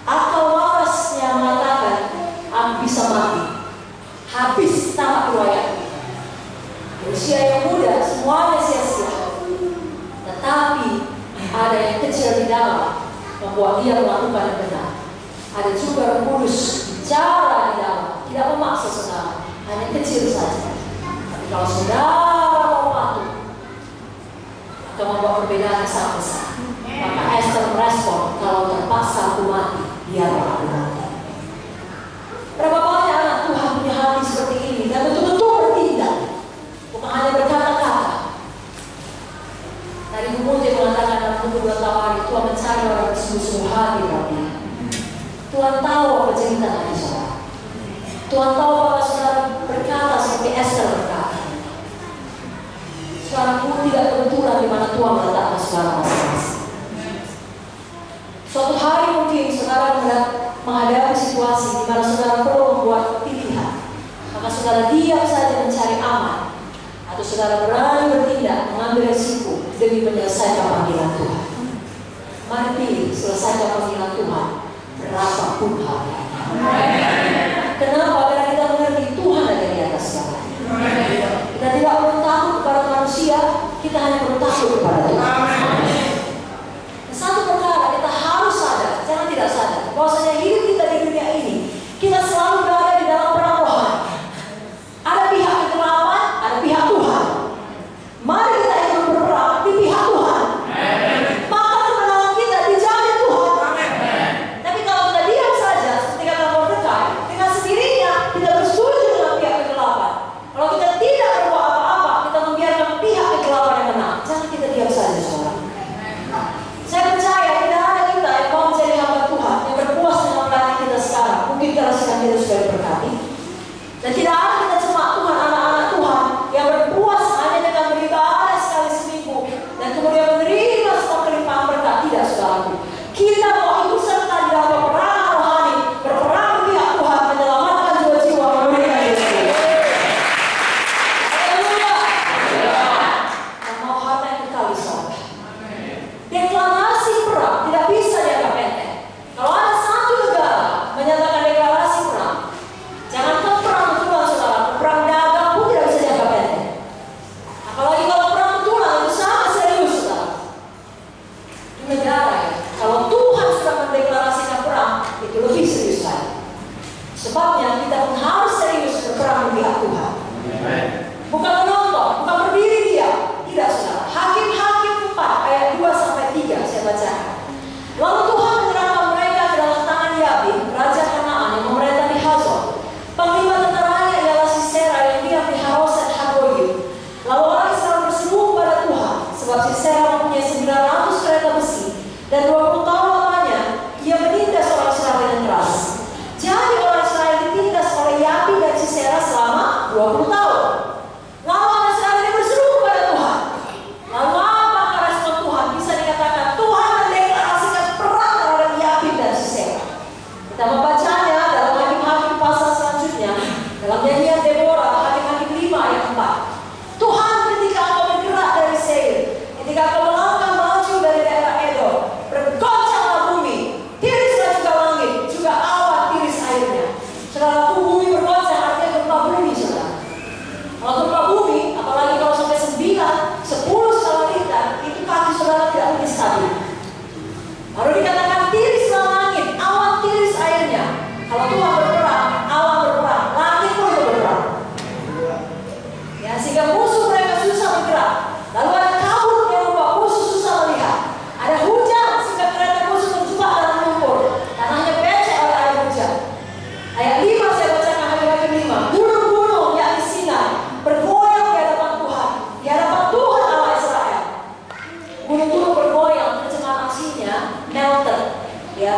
Akal warasnya mengatakan, aku bisa mati. Habis tamat riwayat. Usia yang muda, semuanya sia-sia. Tetapi ada yang kecil di dalam membuat dia melakukan yang benar. Ada juga Roh Kudus bicara di dalam, tidak memaksa saudara, hanya kecil saja. Tapi kalau saudara mau patuh, akan membawa perbedaan yang sangat besar. Maka Esther merespon, kalau terpaksa aku mati, biarlah aku mati. Berapa banyak anak Tuhan punya hati seperti ini dan betul-betul bertindak, bukan hanya berkata-kata. Tadi Ibu Putri mengatakan dalam buku 2 tahun Tuhan mencari orang bersungguh-sungguh hati dalam dia. Tuhan tahu apa cerita hati saudara. Tuhan tahu bahwa saudara berkata seperti Esther berkata. Saudara pun tidak kebetulan di mana Tuhan meletakkan saudara masing-masing. Suatu hari mungkin saudara menghadapi situasi di mana saudara perlu membuat pilihan. Maka saudara diam saja mencari aman. Atau saudara berani bertindak, mengambil resiko demi menyelesaikan panggilan Tuhan. Mari pilih selesaikan panggilan Tuhan berapapun halnya. Kenapa? Karena kita mengerti Tuhan ada di atas segalanya. Kita tidak perlu takut kepada manusia, kita hanya perlu takut kepada Tuhan. Satu perkara kita harus sadar, jangan tidak sadar, bahwasanya hidup kita di dunia ini, kita selalu berada di dalam perang rohani. Ada pihak kegelapan, ada pihak Tuhan. Mari kita ikut berperang di pihak Tuhan. Maka kemenangan kita dijamin Tuhan. Tapi kalau kita diam saja, seperti kata Mordekai, dengan sendirinya kita bersetuju dengan pihak kegelapan. Kalau kita tidak berbuat apa-apa, kita membiarkan pihak kegelapan yang menang. Jangan kita diam saja, saudara. Saya percaya tidak ada kita yang mau menjadi hamba Tuhan yang berpuas dengan melayani kita sekarang. Mungkin karena sedang kita sudah diberkati. Dan tidak ada kita cuma Tuhan, anak-anak Tuhan yang berpuas hanya dengan beribadah sekali seminggu dan kemudian menerima semua kelimpahan berkat. Tidak, saudaraku. Kita mau ikut serta di dalam peperangan rohani, berperang di pihak Tuhan, menyelamatkan jiwa-jiwa memberikan Yesus. Haleluya. Dan mau harta yang kekal di sorga. Deklarasi perang tidak bisa dianggap enteng. Kalau ada satu negara menyatakan deklarasi perang, jangankan perang betulan saudara, perang dagang pun tidak bisa dianggap enteng. Apalagi kalau perang betulan itu sangat serius saudara. Di negara ya, kalau Tuhan sudah bergoyang, terjemahan aslinya melted, ya,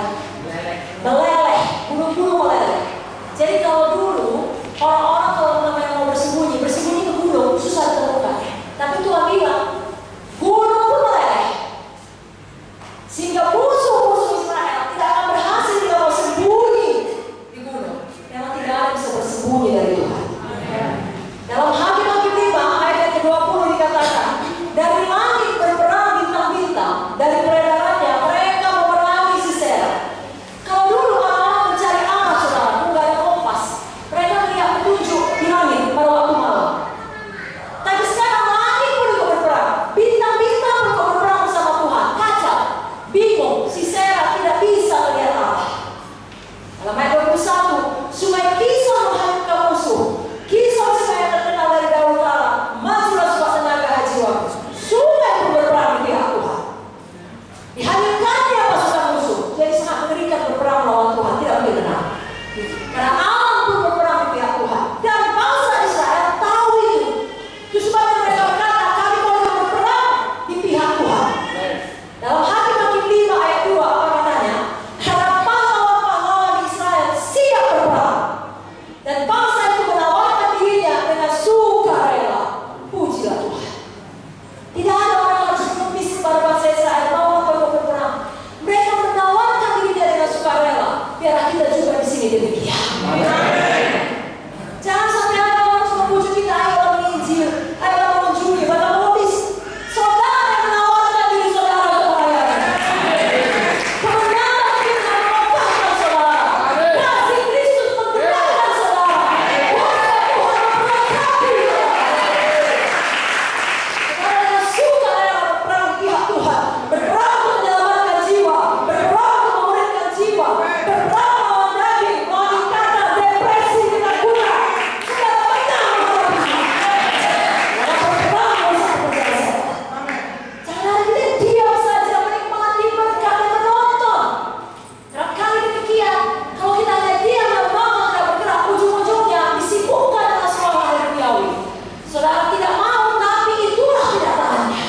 meleleh, gunung-gunung meleleh. Jadi kalau dulu orang-orang kalau namanya mau bersembunyi ke gunung susah ditemukan. Tapi Tuhan bilang gunung pun meleleh, sehingga musuh-musuh Israel tidak akan berhasil jika mau sembunyi di gunung. Memang tidak ada yang bisa bersembunyi dari Tuhan. Dalam Hakim-Hakim 5 ayat yang ke-20 dikatakan, dari langit berperang bintang-bintang, dari peredarannya mereka memerangi Sisera. Kalau dulu orang-orang mencari arah, saudara, nggak ada kompas, mereka lihat petunjuk di langit pada waktu malam. Tapi sekarang langit pun ikut berperang, bintang-bintang pun ikut berperang bersama Tuhan. Kacau, bingung, Sisera tidak bisa melihat arah. Dalam ayat 21, sungai Kison menghanyutkan musuh. Kison sungai terkenal dari dahulu kala, majulah sebab tenaga hajiwamu. Sungai pun berperang di pihak Tuhan. Dihanyutkannya pasukan musuh. Jadi sangat mengerikan berperang melawan Tuhan, tidak boleh benar. Karena alam pun berperang di pihak Tuhan. Dan bangsa Israel tahu itu. Itu sebabnya mereka berkata, kami mau berperang di pihak Tuhan. Dalam Hakim-Hakim 5 ayat 2 apa katanya? Karena pahlawan-pahlawan di Israel siap berperang, dan bangsa itu menawarkan dirinya dengan sukarela. Pujilah Tuhan. Tidak ada orang yang harus membisik pada bangsa Israel mau apa mau berperang. Mereka menawarkan dirinya dengan sukarela. Biarlah kita juga di sini demikian. Jangan sampai ada orang harus membujuk kita, ayo menginjil, ayo mengunjungi, bahkan mengebis. Saudara yang menawarkan diri saudara untuk melayani. Kebenaran firman mengubahkan saudara. Kasih Kristus menggerakkan saudara. Kuasa Tuhan memberkati saudara. Saudara yang suka rela berperang di pihak Tuhan, berperang untuk menyelamatkan jiwa, berperang untuk memuridkan jiwa, berperang melawan daging, melawan ikatan, depresi, ketakutan. Saudara menang melawan berperang bersama pekerjaan setan. Jangan kita diam saja menikmati berkat dan menonton. Kerap kali demikian, kalau kita hanya diam dan menonton tidak bergerak, ujung-ujungnya disibukkan dengan semua hal yang duniawi. Saudara tidak mau, tapi itulah kenyataannya.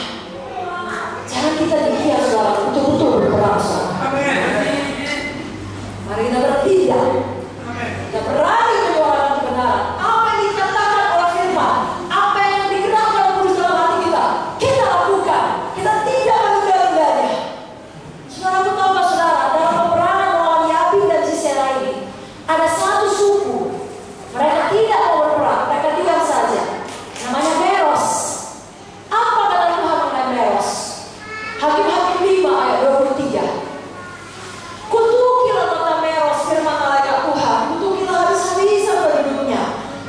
Jangan kita diam, saudara, betul-betul berperang, saudara. Mari kita bertindak. Kita berani menyuarakan kebenaran. Apa yang dikatakan oleh firman, apa yang digerakkan oleh dalam hati kita, kita lakukan. Kita tidak menunda-nundanya. Saudara tahu nggak, saudara, dalam peperangan melawan Yabin dan Sisera ini, ada satu suku. Mereka tidak mau berperang, mereka diam saja. Namanya Meros. Apa kata Tuhan mengenai Meros? Hakim-Hakim 5 ayat 23. Kutukilah kota Meros, firman malaikat Tuhan. Kutukilah habis-habisan penduduknya,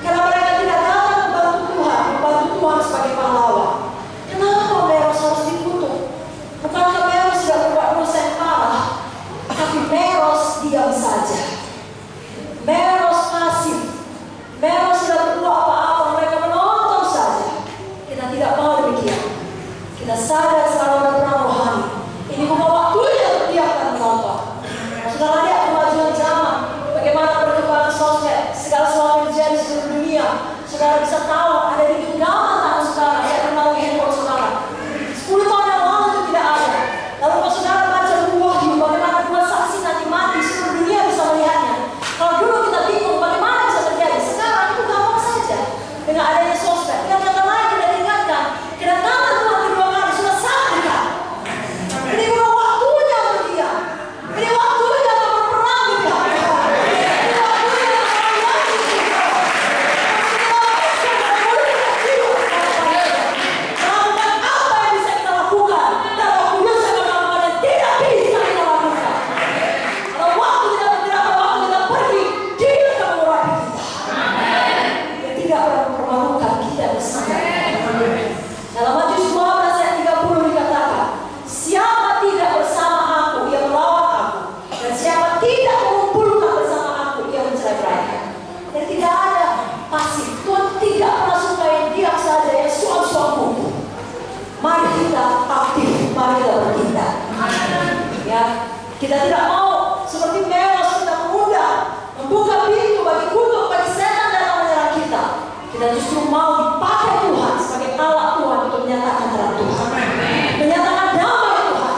karena mereka tidak datang membantu Tuhan sebagai pahlawan. Kenapa Meros harus dikutuk? Bukankah Meros tidak berbuat dosa yang parah? Tapi Meros diam saja. Meros pasif. Meros tidak berbuat apa-apa, mereka menonton saja. Kita tidak mau demikian. Kita sadar selalu ada perang rohani. Ini bukan waktunya untuk diam dan menonton. Saudara lihat kemajuan zaman, bagaimana perkembangan sosmed, segala sesuatu yang terjadi di seluruh dunia. Saudara bisa tahu ada di genggaman tangan saudara, saya kenal handphone saudara. 10 tahun yang lalu itu tidak ada. Lalu kalau saudara baca buku Wahyu, bagaimana dua saksi nanti mati, seluruh dunia bisa melihatnya. Kalau dulu kita bingung bagaimana bisa terjadi, sekarang itu gampang saja. Dengan adanya sosmed, yang kata lain kita ingatkan, kedatangan Tuhan kedua kali sudah sangat dekat. Ini bukan waktunya untuk diam. Ini waktunya untuk berperang di pihak Tuhan. Ini waktunya untuk melayani Tuhan. Melakukan apa yang bisa kita lakukan, dan waktu Yosef melakukan yang tidak bisa kita lakukan. Kalau waktu kita bergerak, kalau waktu kita pergi, Dia akan mengurapi kita. Dia tidak pernah mempermalukan kita bersama. Dalam Matius 15 ayat 30 dikatakan, siapa tidak bersama aku, ia melawan aku, dan siapa tidak mengumpulkan bersama aku, ia mencerai-beraikan. Dan tidak ada pasif. Tuhan tidak pernah suka yang diam saja, yang suam-suam buku. Mari kita aktif, mari kita bertindak. Ya, kita tidak mau seperti Meros, kita mengundang, membuka pintu bagi kutuk, bagi setan datang menyerang kita. Kita justru mau dipakai Tuhan sebagai alat Tuhan untuk menyatakan terang Tuhan, menyatakan damai Tuhan,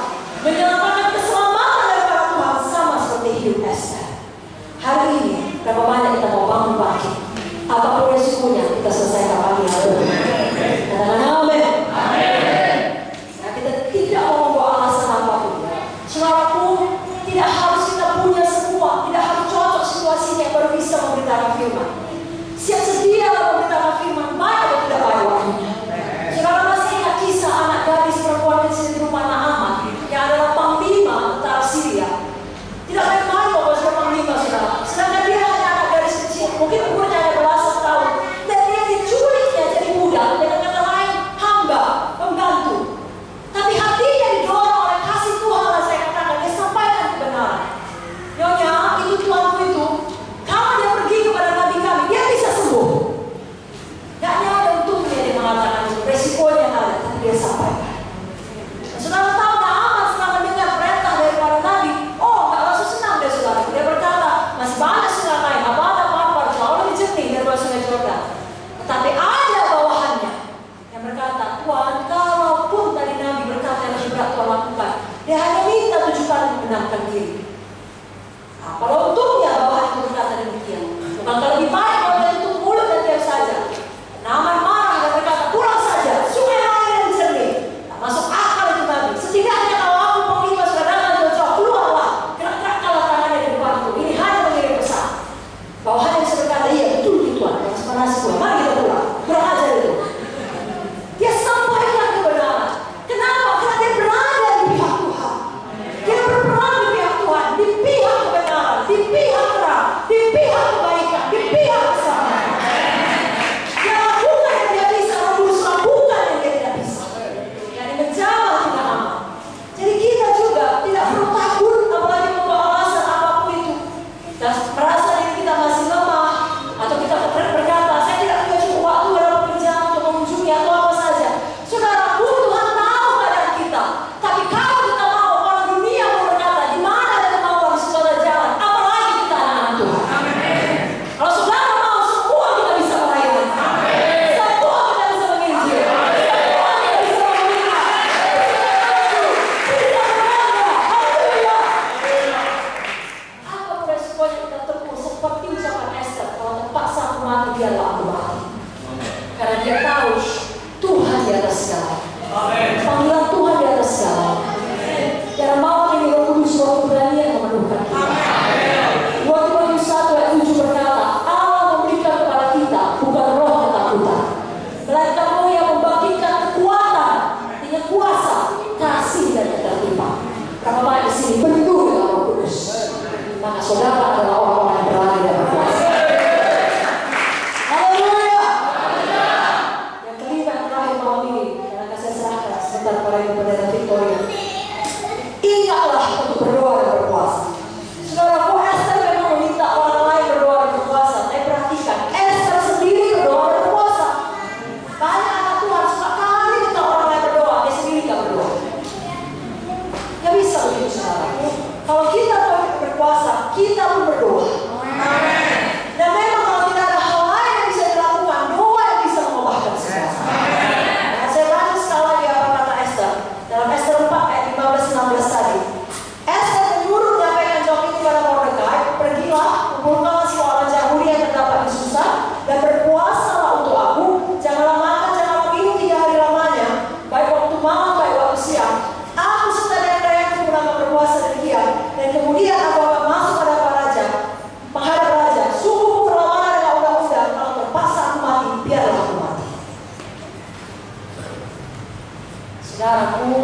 Tuhan lakukan. Dia hanya minta 7 kali membenarkan diri. Nah, kalau untungnya bawahan itu berkata demikian. Bukankah lebih baik kalau dia tutup mulut dan diam saja? Naaman marah dan berkata, pulang saja, sungai air yang jernih. Tak masuk akal itu tadi. Setidaknya kalau aku penglima sudah datang jauh-jauh, keluarlah. Gerak-gerakkanlah tangannya di depanku. Ini hanya mengirim pesan. Bawahannya bisa berkata, iya betul Tuhan. Panas pun, mari kita pulang. Kurang ajar itu. Dia sampaikan kebenaran. Kenapa? Karena dia berada di pihak Tuhan. Dia berperan di pihak Tuhan, di pihak kebenaran, di pihak terang, di pihak kebaikan, di pihak kesabaran. Dia lakukan yang dia bisa, Paulus lakukan yang dia tidak bisa. Yang menjawab tidak aman. Jadi kita juga tidak perlu takut, apalagi membawa alasan apapun itu. Dan merasa diri kita masih lemah, atau kita berkata, saya tidak punya cukup waktu dalam pekerjaan untuk mengunjungi atau apa saja. Saudaraku, Tuhan tahu keadaan kita. Tapi kalau kita mau, orang dunia mau berkata, di mana ada kemauan di situ ada jalan. Apalagi kita anak-anak Tuhan. Kalau saudara mau, semua kita bisa melayani. Semua kita bisa menginjil. Semua kita bisa meminta. Bisa berbangga. Haleluya. Apa resikonya kita tempuh seperti ucapan Esther, kalau terpaksa aku mati, biarlah aku mati. Karena dia tahu Tuhan di atas segala. Panggilan Tuhan di atas segala. Dalam maut ini Roh Kudus suatu keberanian memenuhkan kita. 2 Timotius 1 ayat 7 berkata, Allah memberikan kepada kita bukan roh ketakutan, melainkan roh yang membangkitkan kekuatan, artinya kuasa, kasih dan ketertiban. Karena banyak di sini penuh dengan Roh Kudus. Maka saudara adalah orang-orang yang berani dan berkuasa. Haleluya. Yang kelima yang terakhir malam ini, yang akan saya serahkan sebentar kepada Ibu Pendeta Victoria. Ingatlah untuk berdoa dan berpuasa. Saudaraku, Esther memang meminta orang lain berdoa dan berpuasa. Tapi perhatikan, Esther sendiri berdoa dan berpuasa. Banyak anak Tuhan suka kali minta orang lain berdoa, dia sendiri tidak berdoa. Gak bisa begitu saudaraku. Kalau kita mau berpuasa, kita pun berdoa. Dan memang kalau tidak ada hal lain yang bisa dilakukan, doa yang bisa mengubahkan segala. Nah, saya baca sekali lagi apa kata Esther. Dalam Esther 4 ayat 15-16 tadi. Esther menyuruh menyampaikan jawab ini pada Mordekai, pergilah, kumpulkanlah semua orang Yahudi yang terdapat di Susa, dan berpuasalah untuk aku. Janganlah makan, janganlah minum 3 hari lamanya, baik waktu malam, baik waktu siang. Aku serta nenek-nenekku akan berpuasa demikian, dan kemudian aku akan masuk pada raja, menghadap raja. Sungguh berlawanan dengan undang-undang, kalau terpaksa aku mati, biarlah aku mati. Saudaraku,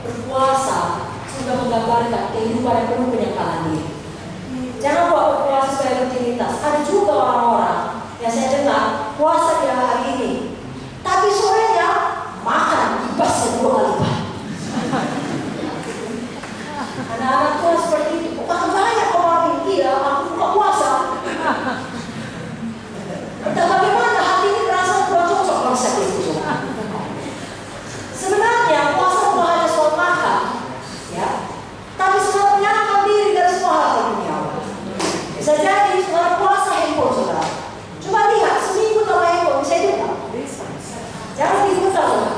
berpuasa sudah menggambarkan kehidupan yang penuh penyangkalan diri. Jangan buat berpuasa sebagai rutinitas. Ada juga orang-orang yang saya dengar puasa dia hari ini, tapi sorenya makan ibasnya 2 kali lipat. Anak-anak Tuhan seperti itu. Bukan banyak orang yang iya, aku buka puasa. Entah bagaimana hati ini merasa kurang cocok konsep itu. Sebenarnya puasa bukan hanya soal makan, ya, tapi soal menyangkal diri dari semua hal duniawi. Bisa jadi saudara puasa handphone saudara. Coba lihat seminggu tanpa handphone bisa hidup tak? Jangan seminggu tak saudara.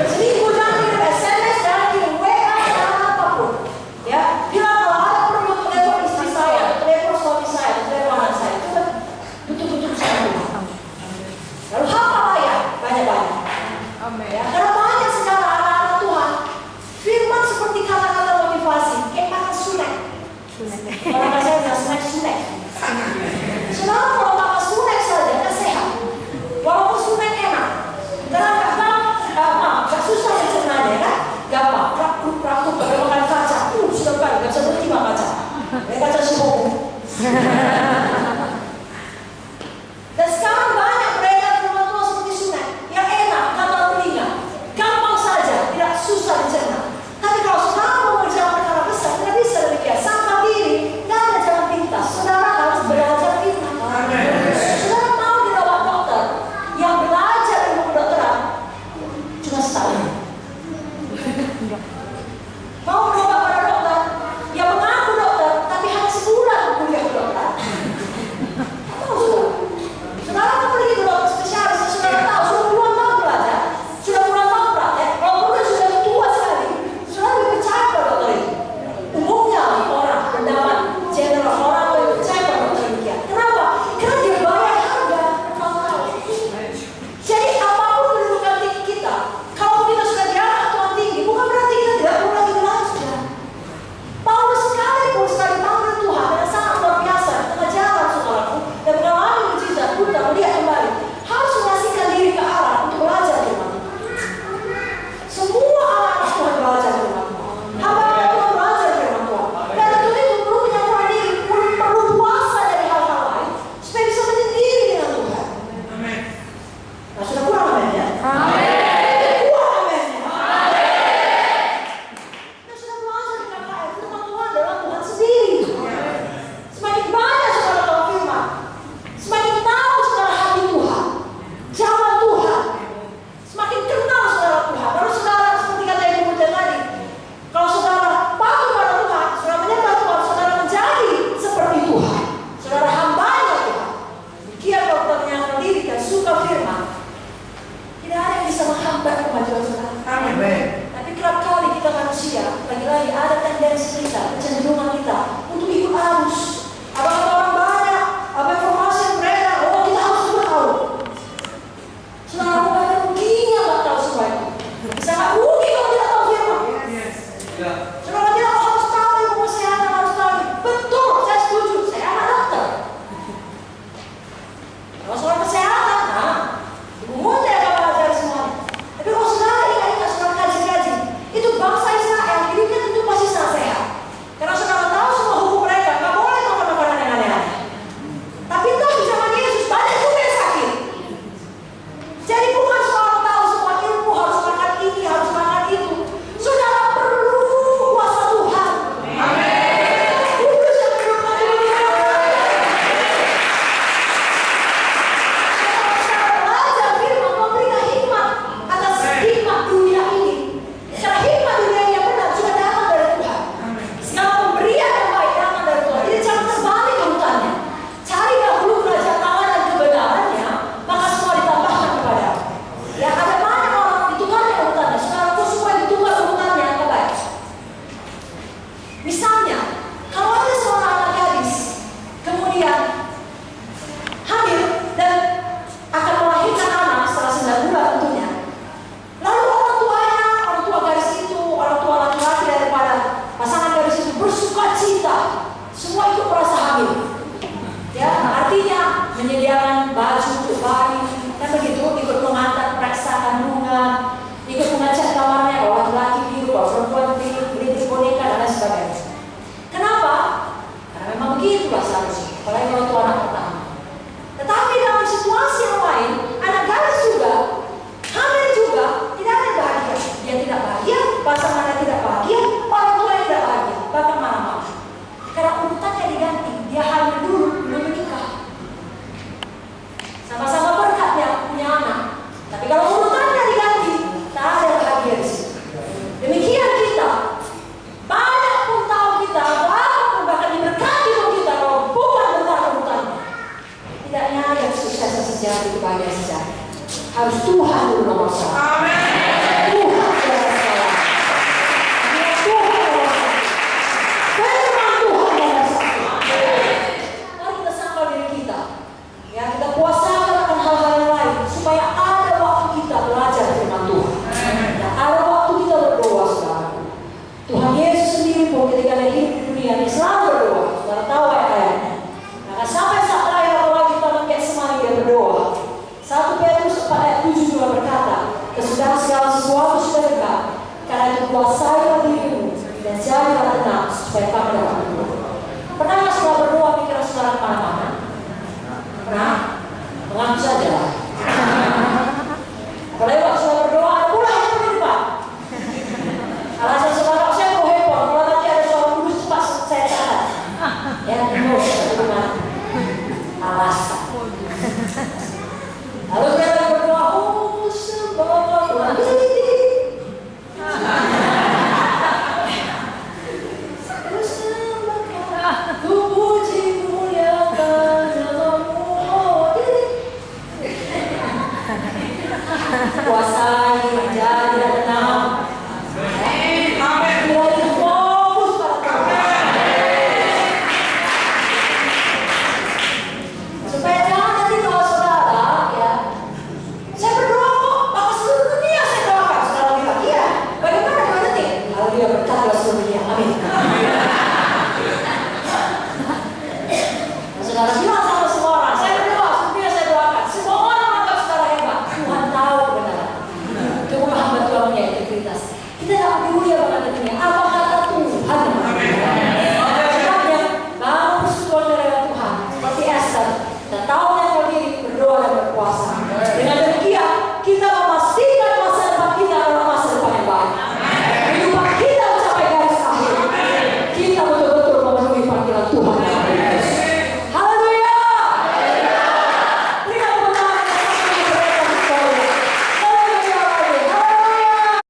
Seminggu jangan kirim SMS, jangan kirim WA, jangan apapun. Ya, bila kalau ada perlu telepon istri saya, telepon suami saya, telepon anak saya, coba betul-betul saya lupa. Lalu apa ya? Banyak-banyak. Ya, karena banyak sekarang anak-anak Tuhan firman seperti kata-kata motivasi, kayak makan sunek. Orang saya bilang sunek. Saudara kalau makan sunek saja nggak sehat. Walaupun sunek enak, karena nggak susah mencernanya kan? Gampang, prakuk, kalau makan kaca, sudah kan, nggak bisa berhenti makan kaca. Kaca suhu. Dan sekarang banyak beredar firman Tuhan seperti sunek, yang enak, kata telinga, gampang saja, tidak susah dicerna. Tapi kalau saudara mau mengerjakan perkara besar, tidak bisa demikian. Sangkal diri, tidak ada jalan pintas. Saudara harus belajar firman. Saudara tahu di bawah dokter yang belajar ilmu kedokteran cuma setahun. Mau berobat pada dokter yang mengaku dokter, tapi hanya sebulan kuliah kedokteran. Tahu saudara? Saudara kan pergi ke dokter spesialis, saudara tahu sudah puluhan tahun belajar, sudah puluhan tahun Karena itu kuasailah dirimu dan jadilah tenang supaya kamu dapat berdoa. Pernah nggak saudara berdoa pikiran saudara kemana-mana? Pernah? Mengaku saja lah. Kalau waktu saudara berdoa, ada pula yang berdoa. Alasan saudara, saya mau heboh. Kalau nanti ada suara kudus cepat saya catat. Ya, itu alasan. Lalu kita berdoa, oh sembah Tuhan. Ku puji muliakan namamu. Kuasai menjadi dan tenang. Bila itu fokus pada Tuhan. Supaya jangan nanti kalau saudara ya, saya berdoa kok, maka seluruh dunia saya doakan. Saudara bilang, iya. Bagaimana dengan nanti? Kalau dia berkata seluruh dunia, amin. Saudara bilang sama semua orang, saya berdoa, seperti yang saya doakan. Semua orang menganggap saudara hebat. Tuhan tahu kebenaran. Cuma hamba Tuhan punya integritas. Kita tidak peduli apa kata dunia. Apa